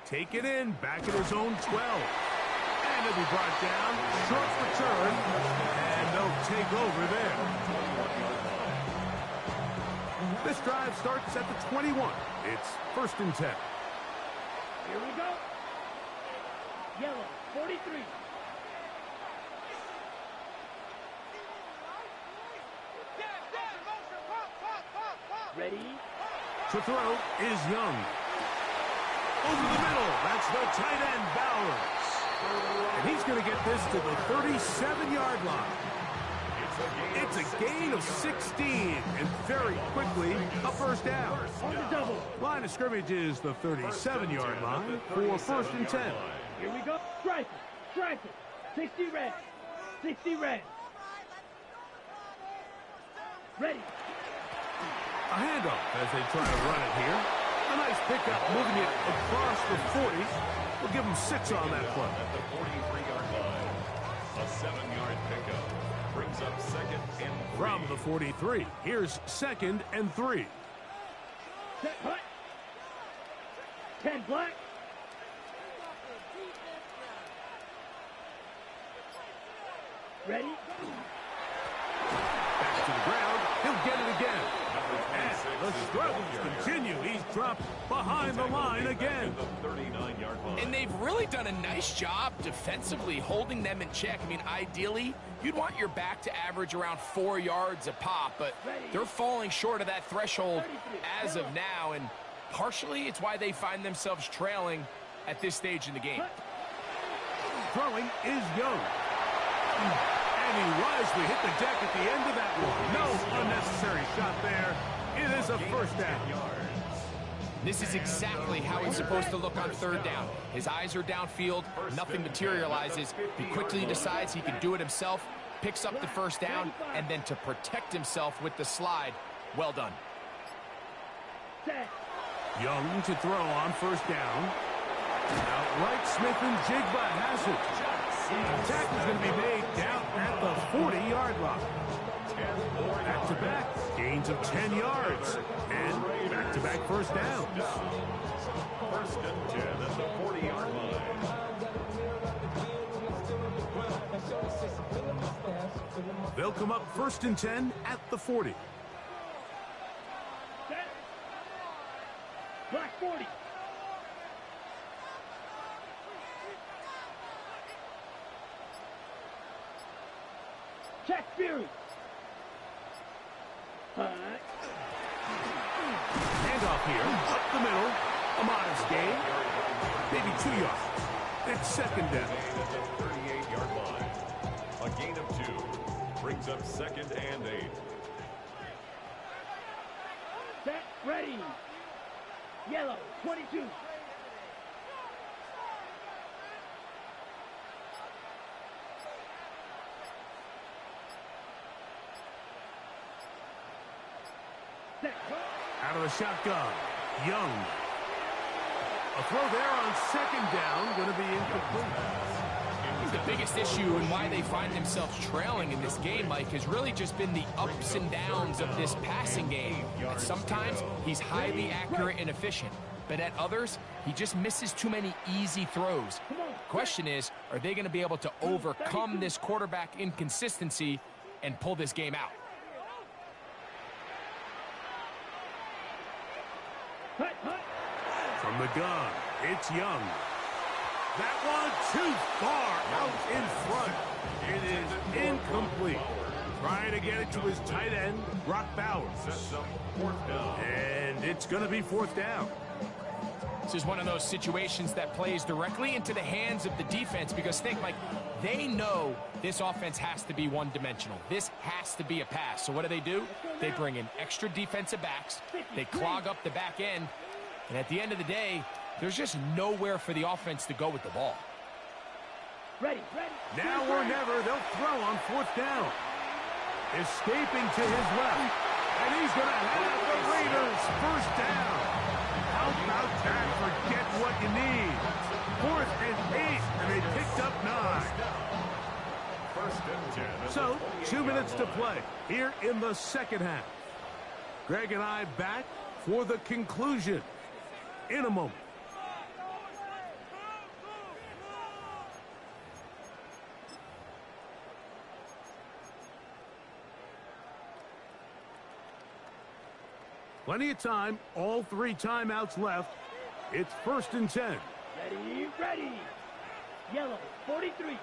Take it in, back at his own 12. And it'll be brought down, short return, and they'll take over there. This drive starts at the 21. It's 1st and 10. Here we go. Yellow, 43. Ready? To throw is Young. Over the middle. That's the tight end, Bowers. And he's going to get this to the 37-yard line. It's a gain of 16, and very quickly, a first down. On the double. Line of scrimmage is the 37-yard line for first and 10. Here we go. Strike it. Strike it. 60 red. 60 red. Ready. A handoff as they try to run it here. A nice pickup moving it across the 40. We'll give them 6 on that play. At the 43-yard line, a 7-yard pickup brings up second and 3. From the 43, here's second and 3. Set cut. 10 black. Ready. Back to the ground. He'll get it again. And the struggles continue. He's dropped behind the line again. The 39-yard line. And they've really done a nice job defensively holding them in check. I mean, ideally, you'd want your back to average around 4 yards a pop, but they're falling short of that threshold as of now, and partially it's why they find themselves trailing at this stage in the game. Throwing is Young. And he wisely hit the deck at the end of that one. No unnecessary shot there. It is a first down. This is exactly how he's supposed to look on third down. His eyes are downfield, nothing materializes. He quickly decides he can do it himself, picks up the first down, and then to protect himself with the slide, well done. Young to throw on first down. Outright Smith and Jigba has it. The tackle's going to be made down at the 40-yard line. Back-to-back gains of 10 yards. And back-to-back first downs. First and 10 at the 40-yard line. They'll come up first and 10 at the 40. Set. Black 40. Check Fury. Handoff here, up the middle. A modest gain. Maybe 2 yards. It's second down. At the 38-yard line. A gain of 2 brings up second and 8. Set. Ready. Yellow. 22. Set. Out of the shotgun. Young. A throw there on second down. Going to be incomplete. The biggest issue and why they find themselves trailing in this game, Mike, has really just been the ups and downs of this passing game. And sometimes he's highly accurate and efficient, but at others, he just misses too many easy throws. Question is, are they going to be able to overcome this quarterback inconsistency and pull this game out? From the gun, it's Young. That one too far out in front. It is incomplete. Trying to get it to his tight end, Brock Bowers. Sets up fourth down. And it's going to be fourth down. This is one of those situations that plays directly into the hands of the defense because think, like, they know this offense has to be one-dimensional. This has to be a pass. So what do? They bring in extra defensive backs. They clog up the back end. And at the end of the day, there's just nowhere for the offense to go with the ball. Ready. Now or never, they'll throw on fourth down. Escaping to his left. And he's going to have the Raiders first down. How about that? Forget what you need. 4th and 8, and they picked up 9. First and 10. So, 2 minutes to play here in the second half. Greg and I back for the conclusion in a moment. Plenty of time, all 3 timeouts left. It's first and 10. Ready. Yellow, 43. Move!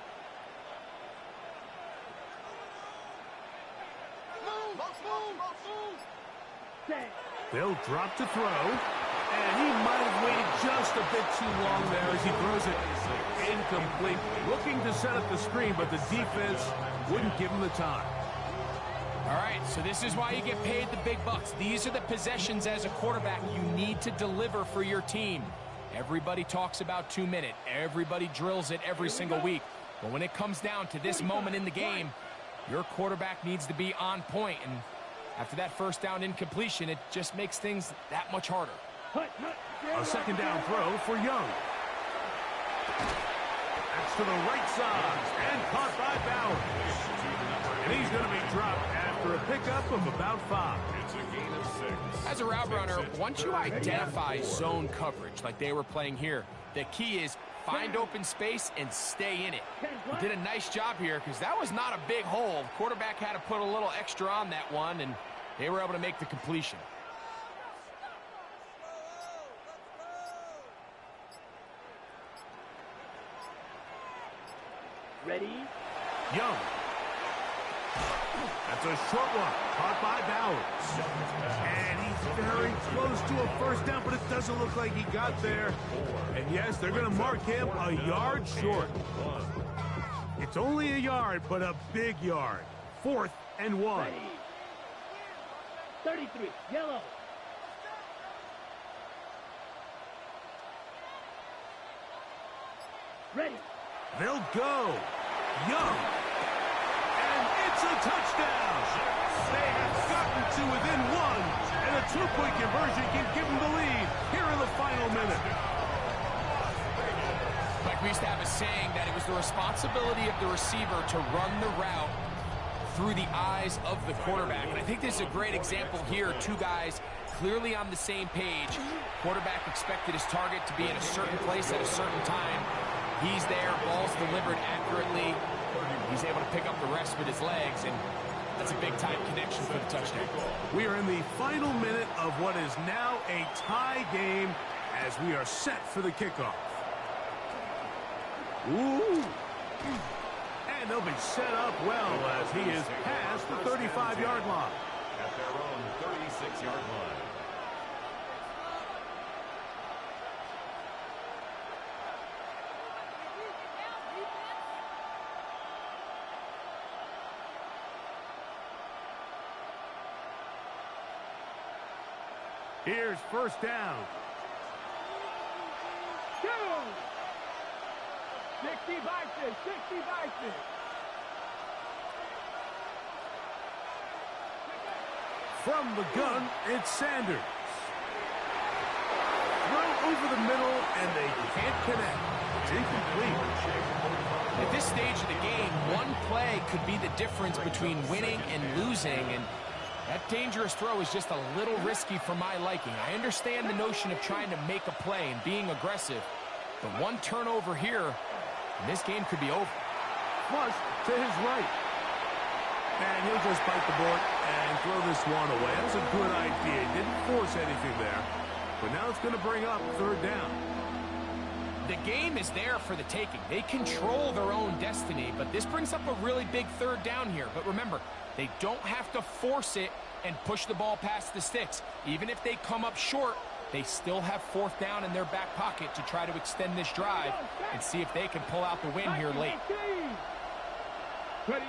Move! Set. They'll drop to throw. And he might have waited just a bit too long there as he throws it incomplete. Looking to set up the screen, but the defense wouldn't give him the time. All right, so this is why you get paid the big bucks. These are the possessions as a quarterback you need to deliver for your team. Everybody talks about 2 minutes. Everybody drills it every single week. But when it comes down to this moment in the game, your quarterback needs to be on point. And after that first down incompletion, it just makes things that much harder. A second down throw for Young. That's to the right side and caught by Bowers. And he's going to be dropped after a pickup of about 5. It's a gain of 6. As a route runner, once you identify zone coverage like they were playing here, the key is find open space and stay in it. He did a nice job here because that was not a big hole. Quarterback had to put a little extra on that one, and they were able to make the completion. Ready? Young. That's a short one, caught by Bowers. And he's very close to a first down, but it doesn't look like he got there. And yes, they're going to mark him a yard short. It's only a yard, but a big yard. 4th and 1. Ready. 33, yellow. Ready. They'll go. Young. And it's a touchdown. They have gotten to within 1. And a 2-point conversion can give them the lead here in the final minute. Like we used to have a saying that it was the responsibility of the receiver to run the route through the eyes of the quarterback. And I think this is a great example here. 2 guys clearly on the same page. Quarterback expected his target to be in a certain place at a certain time. He's there, ball's delivered accurately. He's able to pick up the rest with his legs, and that's a big-time connection for the touchdown. We are in the final minute of what is now a tie game as we are set for the kickoff. Ooh. And they'll be set up well as he is past the 35-yard line. At their own 36-yard line. Here's first down. 2. 60 Vikings, 60 Vikings. From the gun, it's Sanders. Throw over the middle, and they can't connect. It's incomplete. At this stage of the game, one play could be the difference between winning and losing, and that dangerous throw is just a little risky for my liking. I understand the notion of trying to make a play and being aggressive, but one turnover here, and this game could be over. Flush to his right. And he'll just bite the board and throw this one away. That's a good idea. He didn't force anything there. But now it's going to bring up third down. The game is there for the taking. They control their own destiny, but this brings up a really big third down here. But remember, they don't have to force it and push the ball past the sticks. Even if they come up short, they still have 4th down in their back pocket to try to extend this drive and see if they can pull out the win here late. Ready.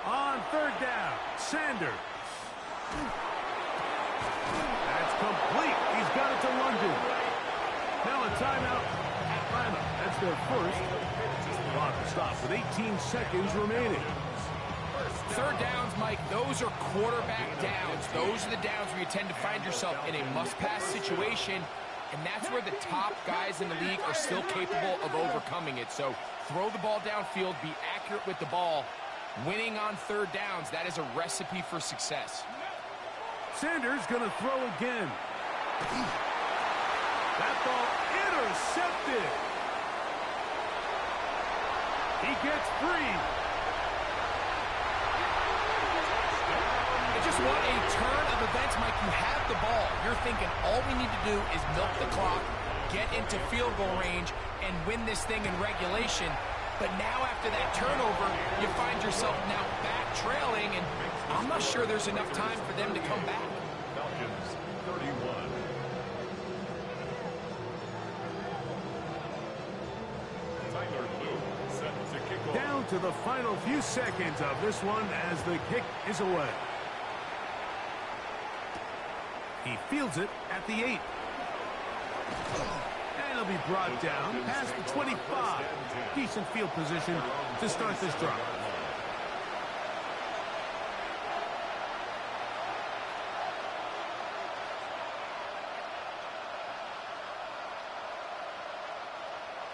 On third down, Sanders. That's complete. He's got it to London. Now a timeout, Atlanta. That's their first. Clock stops with 18 seconds remaining. Third downs, Mike, those are quarterback downs. Those are the downs where you tend to find yourself in a must-pass situation, and that's where the top guys in the league are still capable of overcoming it. So throw the ball downfield, be accurate with the ball. Winning on third downs, that is a recipe for success. Sanders going to throw again. That ball intercepted. He gets free. I just want a turn of events, Mike. You have the ball. You're thinking all we need to do is milk the clock, get into field goal range, and win this thing in regulation. But now after that turnover, you find yourself now back trailing, and I'm not sure there's enough time for them to come back. Falcons 31. Down to the final few seconds of this one as the kick is away. He fields it at the 8. And he'll be brought down past the 25. Decent field position to start this drive.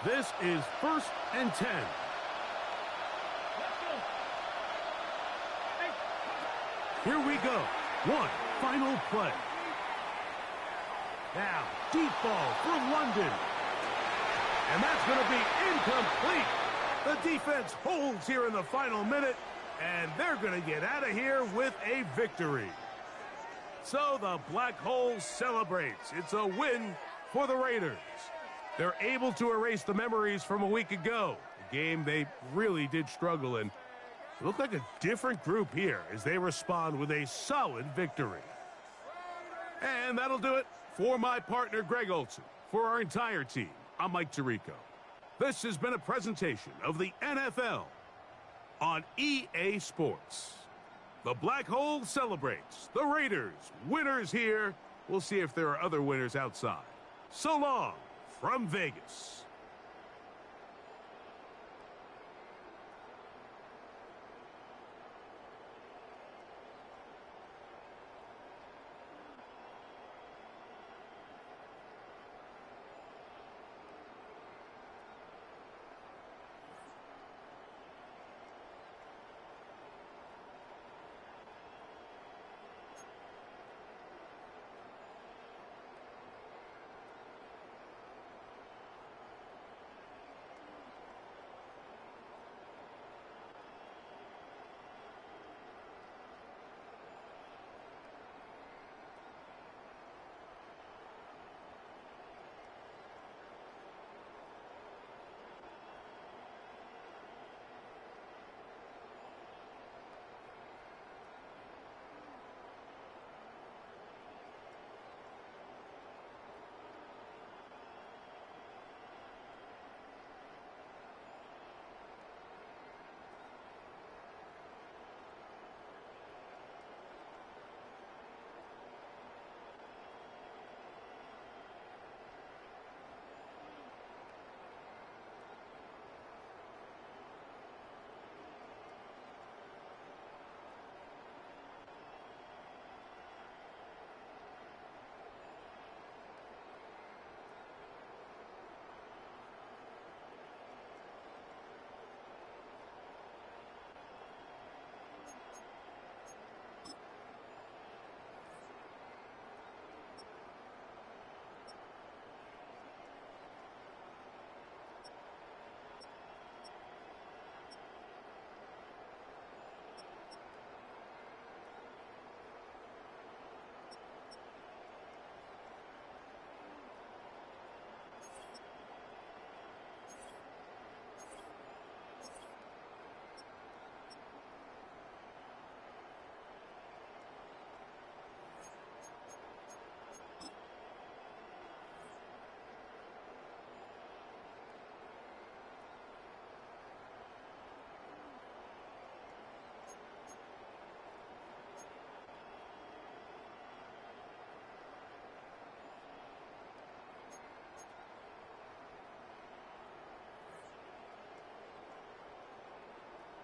This is 1st and 10. Here we go. One final play. Now, deep ball for London. And that's going to be incomplete. The defense holds here in the final minute, and they're going to get out of here with a victory. So the Black Hole celebrates. It's a win for the Raiders. They're able to erase the memories from a week ago, a game they really did struggle in. It looked like a different group here as they respond with a solid victory. And that'll do it for my partner, Greg Olson. For our entire team, I'm Mike Tirico. This has been a presentation of the NFL on EA Sports. The Black Hole celebrates. The Raiders, winners here. We'll see if there are other winners outside. So long from Vegas.